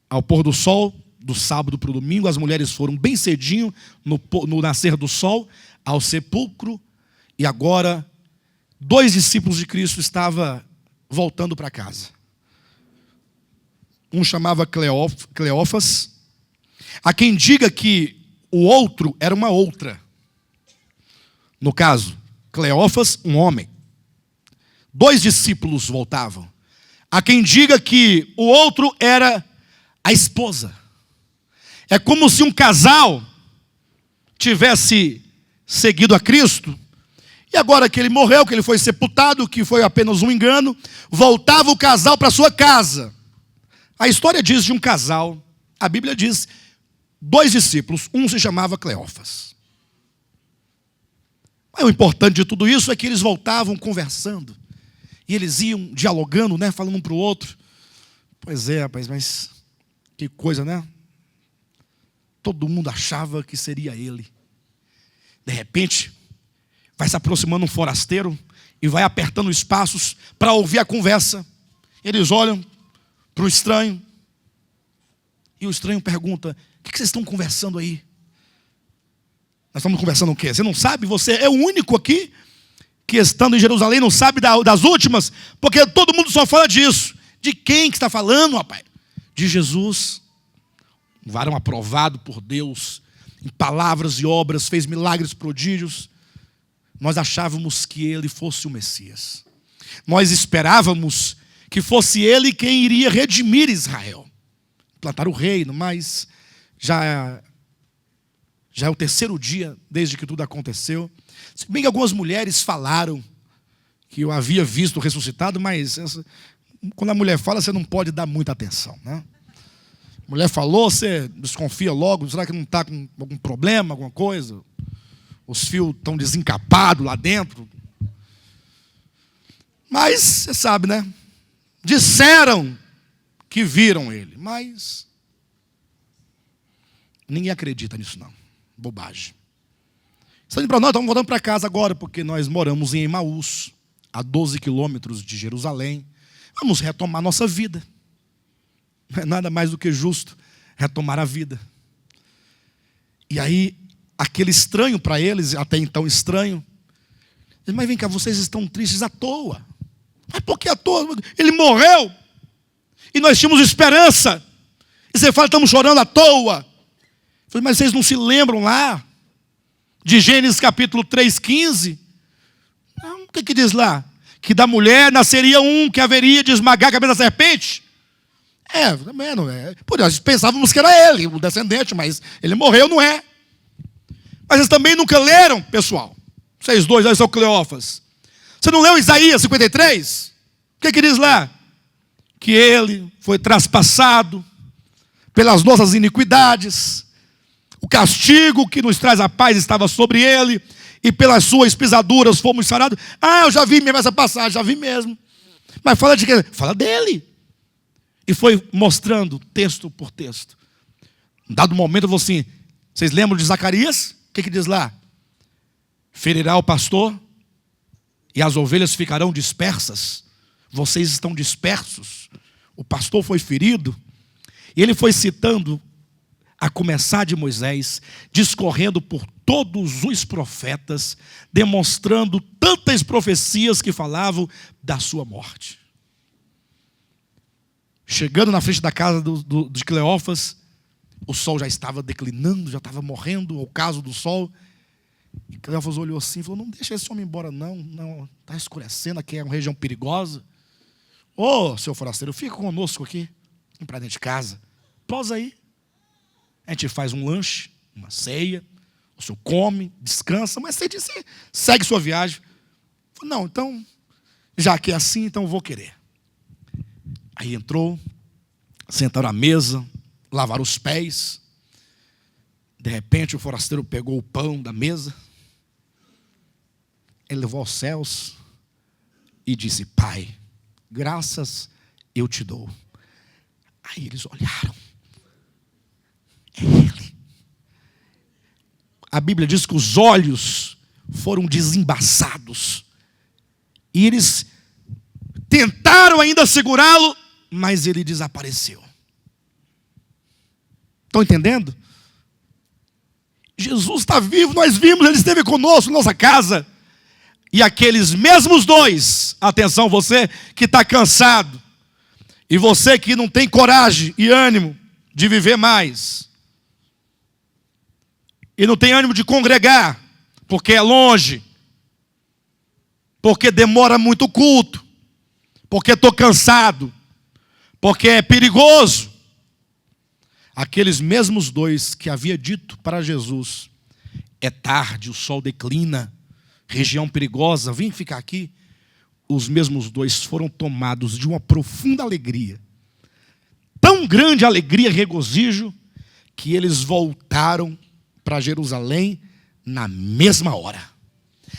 ao pôr do sol, do sábado para o domingo. As mulheres foram bem cedinho, no nascer do sol, ao sepulcro, e agora 2 discípulos de Cristo estavam voltando para casa. Um chamava Cleófas, a quem diga que o outro era uma outra. No caso, Cleófas, um homem. 2 discípulos voltavam. Há quem diga que o outro era a esposa. É como se um casal tivesse seguido a Cristo, e agora que ele morreu, que ele foi sepultado, que foi apenas um engano, voltava o casal para sua casa. A história diz de um casal, a Bíblia diz, 2 discípulos, um se chamava Cleófas. Mas o importante de tudo isso é que eles voltavam conversando. E eles iam dialogando, né, falando um para o outro. Pois é, rapaz, mas que coisa, né? Todo mundo achava que seria ele. De repente, vai se aproximando um forasteiro e vai apertando os passos para ouvir a conversa. Eles olham para o estranho, e o estranho pergunta: o que vocês estão conversando aí? Nós estamos conversando o quê? Você não sabe? Você é o único aqui que, estando em Jerusalém, não sabe das últimas, porque todo mundo só fala disso. De quem que está falando, rapaz? De Jesus, um varão aprovado por Deus, em palavras e obras, fez milagres, prodígios. Nós achávamos que ele fosse o Messias. Nós esperávamos que fosse ele quem iria redimir Israel, plantar o reino, mas já é o 3º dia desde que tudo aconteceu. Se bem que algumas mulheres falaram que eu havia visto ressuscitado, mas quando a mulher fala, você não pode dar muita atenção, né? A mulher falou, você desconfia logo: será que não está com algum problema, alguma coisa? Os fios estão desencapados lá dentro. Mas você sabe, né? Disseram que viram ele, mas ninguém acredita nisso não. Bobagem. Estamos para nós, estamos voltando para casa agora, porque nós moramos em Emaús, a 12 quilômetros de Jerusalém. Vamos retomar nossa vida. Não é nada mais do que justo retomar a vida. E aí, aquele estranho para eles, até então estranho, diz: mas vem cá, vocês estão tristes à toa. Mas por que à toa? Ele morreu. E nós tínhamos esperança. E você fala, estamos chorando à toa. Eu falei, mas vocês não se lembram lá de Gênesis capítulo 3:15? Não, o que diz lá? Que da mulher nasceria um que haveria de esmagar a cabeça da serpente? Também não é. Por nós pensávamos que era ele, o descendente, mas ele morreu, não é. Mas vocês também nunca leram, pessoal. Vocês dois, aí são Cleófas. Você não leu Isaías 53? O que diz lá? Que ele foi traspassado pelas nossas iniquidades, o castigo que nos traz a paz estava sobre ele, e pelas suas pisaduras fomos sarados. Eu já vi mesmo essa passagem, já vi mesmo. Mas fala de quê? Fala dele. E foi mostrando texto por texto. Em dado momento eu vou assim, vocês lembram de Zacarias? O que diz lá? Ferirá o pastor e as ovelhas ficarão dispersas. Vocês estão dispersos. O pastor foi ferido. E ele foi citando, a começar de Moisés, discorrendo por todos os profetas, demonstrando tantas profecias que falavam da sua morte. Chegando na frente da casa de Cleófas, o sol já estava declinando, já estava morrendo, o ocaso do sol. E Cleófas olhou assim e falou, não deixa esse homem embora não, está escurecendo, aqui é uma região perigosa. Seu forasteiro, fica conosco aqui, para dentro de casa, posa aí. A gente faz um lanche, uma ceia, o senhor come, descansa, mas você disse, segue sua viagem. Falei, não, então, já que é assim, então eu vou querer. Aí entrou, sentaram à mesa, lavaram os pés. De repente o forasteiro pegou o pão da mesa, ele levou aos céus e disse, Pai, graças eu te dou. Aí eles olharam. É ele. A Bíblia diz que os olhos foram desembaçados. E eles tentaram ainda segurá-lo, mas ele desapareceu. Estão entendendo? Jesus está vivo, nós vimos, ele esteve conosco na nossa casa. E aqueles mesmos dois, atenção, você que está cansado, e você que não tem coragem e ânimo de viver mais, e não tem ânimo de congregar, porque é longe, porque demora muito o culto, porque estou cansado, porque é perigoso. Aqueles mesmos dois que havia dito para Jesus, é tarde, o sol declina, região perigosa, vem ficar aqui. Os mesmos dois foram tomados de uma profunda alegria, tão grande alegria, regozijo, que eles voltaram para Jerusalém na mesma hora.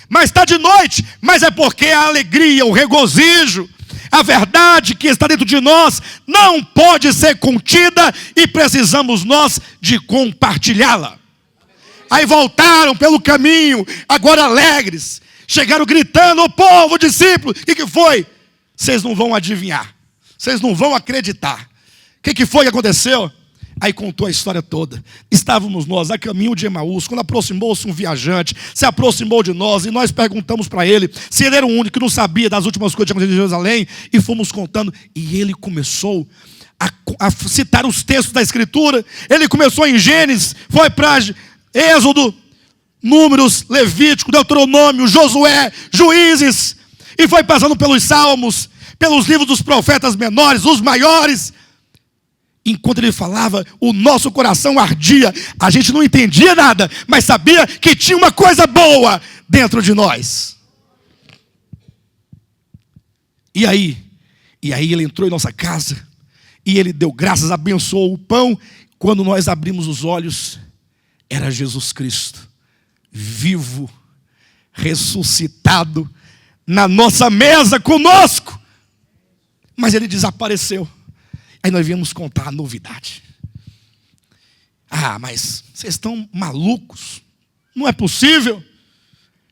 Mas está de noite, mas é porque a alegria, o regozijo, a verdade que está dentro de nós não pode ser contida e precisamos nós de compartilhá-la. Aí voltaram pelo caminho, agora alegres, chegaram gritando, o povo, discípulo, o que foi? Vocês não vão adivinhar, vocês não vão acreditar. O que foi que aconteceu? Aí contou a história toda. Estávamos nós a caminho de Emaús, quando aproximou-se um viajante, se aproximou de nós, e nós perguntamos para ele se ele era o único que não sabia das últimas coisas que tinham acontecido em Jerusalém, e fomos contando, e ele começou a citar os textos da Escritura. Ele começou em Gênesis, foi para Êxodo, Números, Levítico, Deuteronômio, Josué, Juízes, e foi passando pelos Salmos, pelos livros dos profetas menores, os maiores. Enquanto ele falava, o nosso coração ardia. A gente não entendia nada, mas sabia que tinha uma coisa boa dentro de nós. E aí ele entrou em nossa casa, e ele deu graças, abençoou o pão. Quando nós abrimos os olhos, era Jesus Cristo, vivo, ressuscitado, na nossa mesa conosco. Mas ele desapareceu. Aí nós viemos contar a novidade. Mas vocês estão malucos. Não é possível.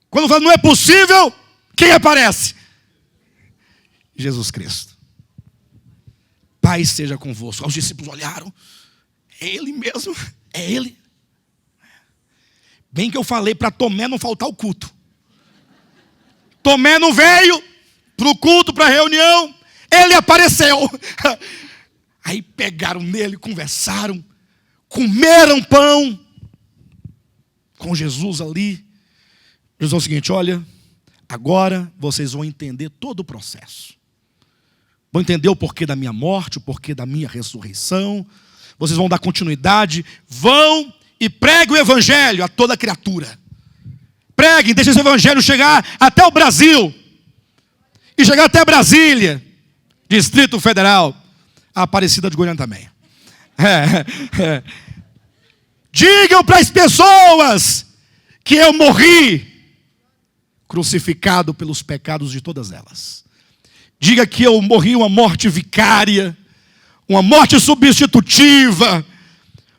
Quando fala não é possível, quem aparece? Jesus Cristo. Pai seja convosco. Os discípulos olharam. É ele mesmo. É ele. Bem que eu falei para Tomé não faltar o culto. Tomé não veio para o culto, para a reunião. Ele apareceu. Aí pegaram nele, conversaram, comeram pão com Jesus ali. Jesus falou o seguinte: olha, agora vocês vão entender todo o processo. Vão entender o porquê da minha morte, o porquê da minha ressurreição. Vocês vão dar continuidade. Vão e preguem o evangelho a toda criatura. Preguem, deixem esse evangelho chegar até o Brasil. E chegar até Brasília, Distrito Federal. A Aparecida de Goiânia também. Digam para as pessoas que eu morri, crucificado pelos pecados de todas elas. Diga que eu morri uma morte vicária, uma morte substitutiva,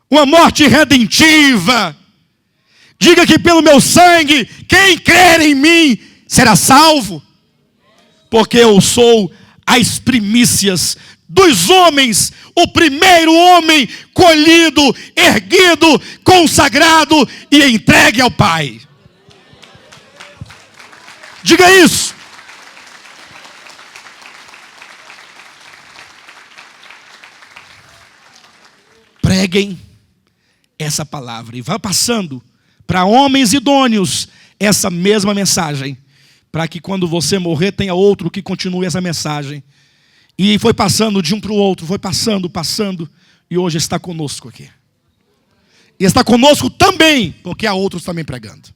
uma morte redentiva. Diga que pelo meu sangue, quem crer em mim será salvo. Porque eu sou as primícias dos homens, o primeiro homem colhido, erguido, consagrado e entregue ao Pai. Diga isso. Preguem essa palavra e vá passando para homens idôneos essa mesma mensagem, para que quando você morrer tenha outro que continue essa mensagem. E foi passando de um para o outro, foi passando, e hoje está conosco aqui. E está conosco também, porque há outros também pregando.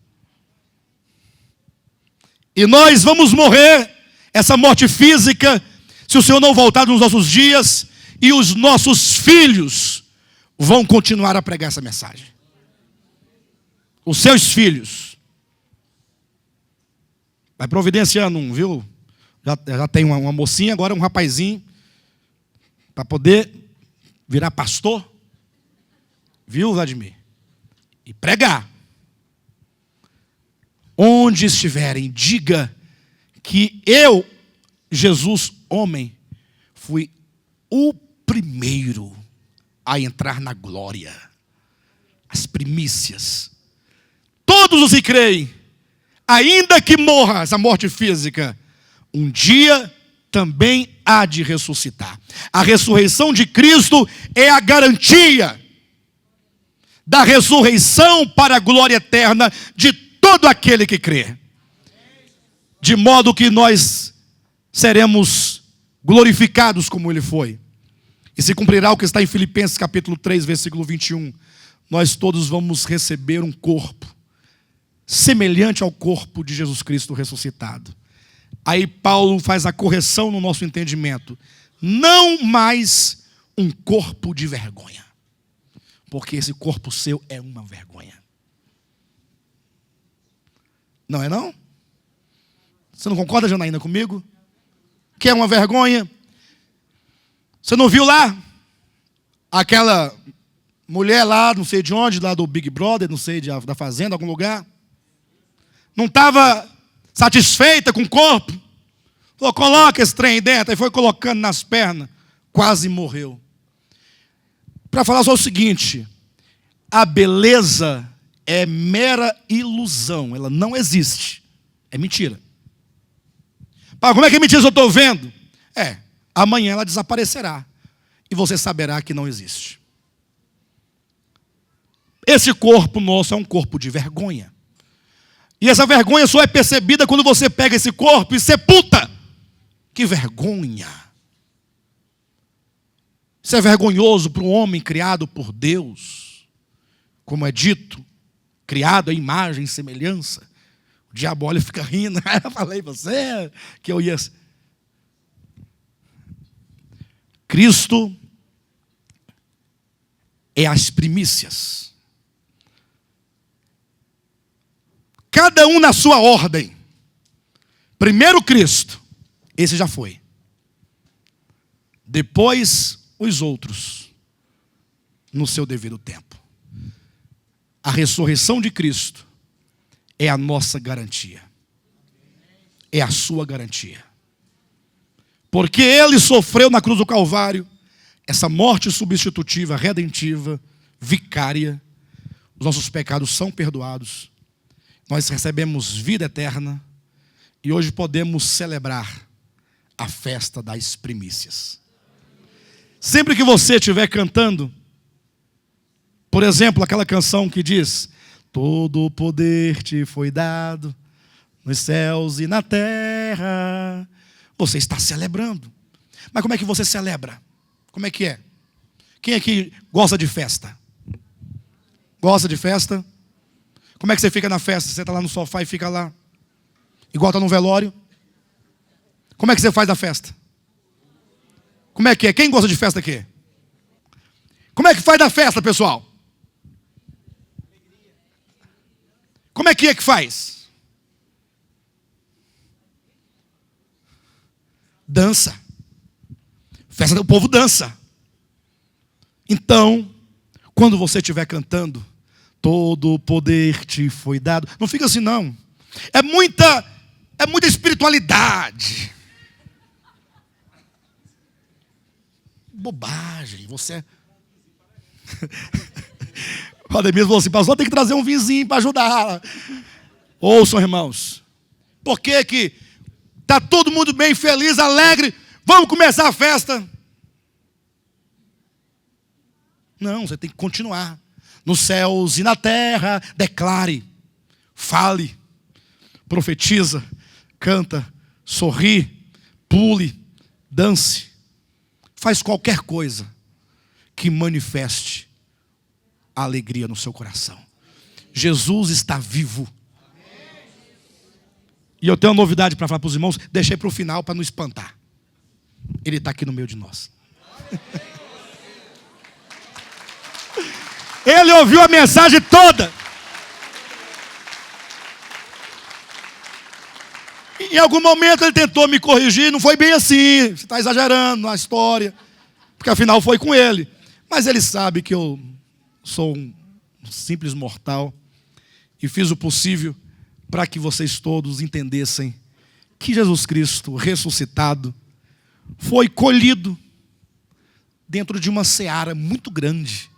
E nós vamos morrer, essa morte física, se o Senhor não voltar nos nossos dias, e os nossos filhos vão continuar a pregar essa mensagem. Os seus filhos. Vai providenciando um, viu? Já tem uma mocinha, agora um rapazinho, para poder virar pastor. Viu, Vladimir? E pregar. Onde estiverem, diga que eu, Jesus, homem, fui o primeiro a entrar na glória. As primícias. Todos os que creem, ainda que morra essa morte física, um dia também há de ressuscitar. A ressurreição de Cristo é a garantia da ressurreição para a glória eterna de todo aquele que crê. De modo que nós seremos glorificados como Ele foi. E se cumprirá o que está em Filipenses capítulo 3, versículo 21. Nós todos vamos receber um corpo semelhante ao corpo de Jesus Cristo ressuscitado. Aí Paulo faz a correção no nosso entendimento. Não mais um corpo de vergonha. Porque esse corpo seu é uma vergonha. Não é não? Você não concorda, Janaína, comigo? Que é uma vergonha? Você não viu lá? Aquela mulher lá, não sei de onde, lá do Big Brother, não sei, da fazenda, algum lugar. Não estava satisfeita com o corpo. Falou, coloca esse trem dentro. Aí foi colocando nas pernas. Quase morreu. Para falar só o seguinte. A beleza é mera ilusão. Ela não existe. É mentira. Como é que é mentira se eu estou vendo? Amanhã ela desaparecerá. E você saberá que não existe. Esse corpo nosso é um corpo de vergonha. E essa vergonha só é percebida quando você pega esse corpo e sepulta. Que vergonha. Isso é vergonhoso para um homem criado por Deus. Como é dito, criado à imagem e semelhança. O diabo olha e fica rindo. Eu falei você que eu ia... Cristo é as primícias. Cada um na sua ordem. Primeiro Cristo, esse já foi. Depois os outros, no seu devido tempo. A ressurreição de Cristo é a nossa garantia. É a sua garantia. Porque Ele sofreu na cruz do Calvário essa morte substitutiva, redentiva, vicária. Os nossos pecados são perdoados. Nós recebemos vida eterna e hoje podemos celebrar a festa das primícias. Sempre que você estiver cantando, por exemplo, aquela canção que diz: todo o poder te foi dado nos céus e na terra. Você está celebrando. Mas como é que você celebra? Como é que é? Quem aqui gosta de festa? Gosta de festa? Como é que você fica na festa? Você está lá no sofá e fica lá, igual está no velório? Como é que você faz a festa? Como é que é? Quem gosta de festa aqui? Como é que faz da festa, pessoal? Como é que faz? Dança. Festa do povo dança. Então, quando você estiver cantando, todo o poder te foi dado. Não fica assim, não. É muita espiritualidade. Bobagem. Você... O Ademir falou assim: pastor, tem que trazer um vinzinho para ajudar. Ouçam, irmãos. Por que que está todo mundo bem, feliz, alegre? Vamos começar a festa. Não, você tem que continuar. Nos céus e na terra, declare, fale, profetiza, canta, sorri, pule, dance. Faz qualquer coisa que manifeste a alegria no seu coração. Jesus está vivo. E eu tenho uma novidade para falar para os irmãos. Deixei para o final para não espantar. Ele está aqui no meio de nós. Ele ouviu a mensagem toda. Em algum momento ele tentou me corrigir. Não foi bem assim. Você está exagerando na história. Porque afinal foi com ele. Mas ele sabe que eu sou um simples mortal. E fiz o possível para que vocês todos entendessem que Jesus Cristo ressuscitado foi colhido dentro de uma seara muito grande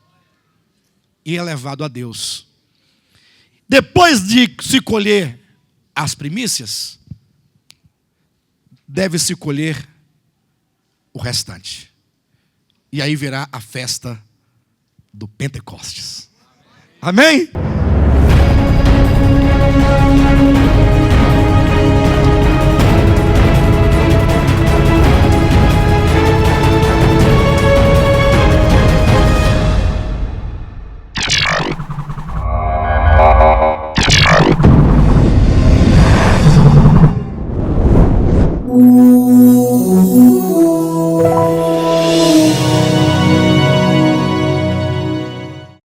e é levado a Deus. Depois de se colher as primícias, deve-se colher o restante. E aí virá a festa do Pentecostes. Amém? Ooh.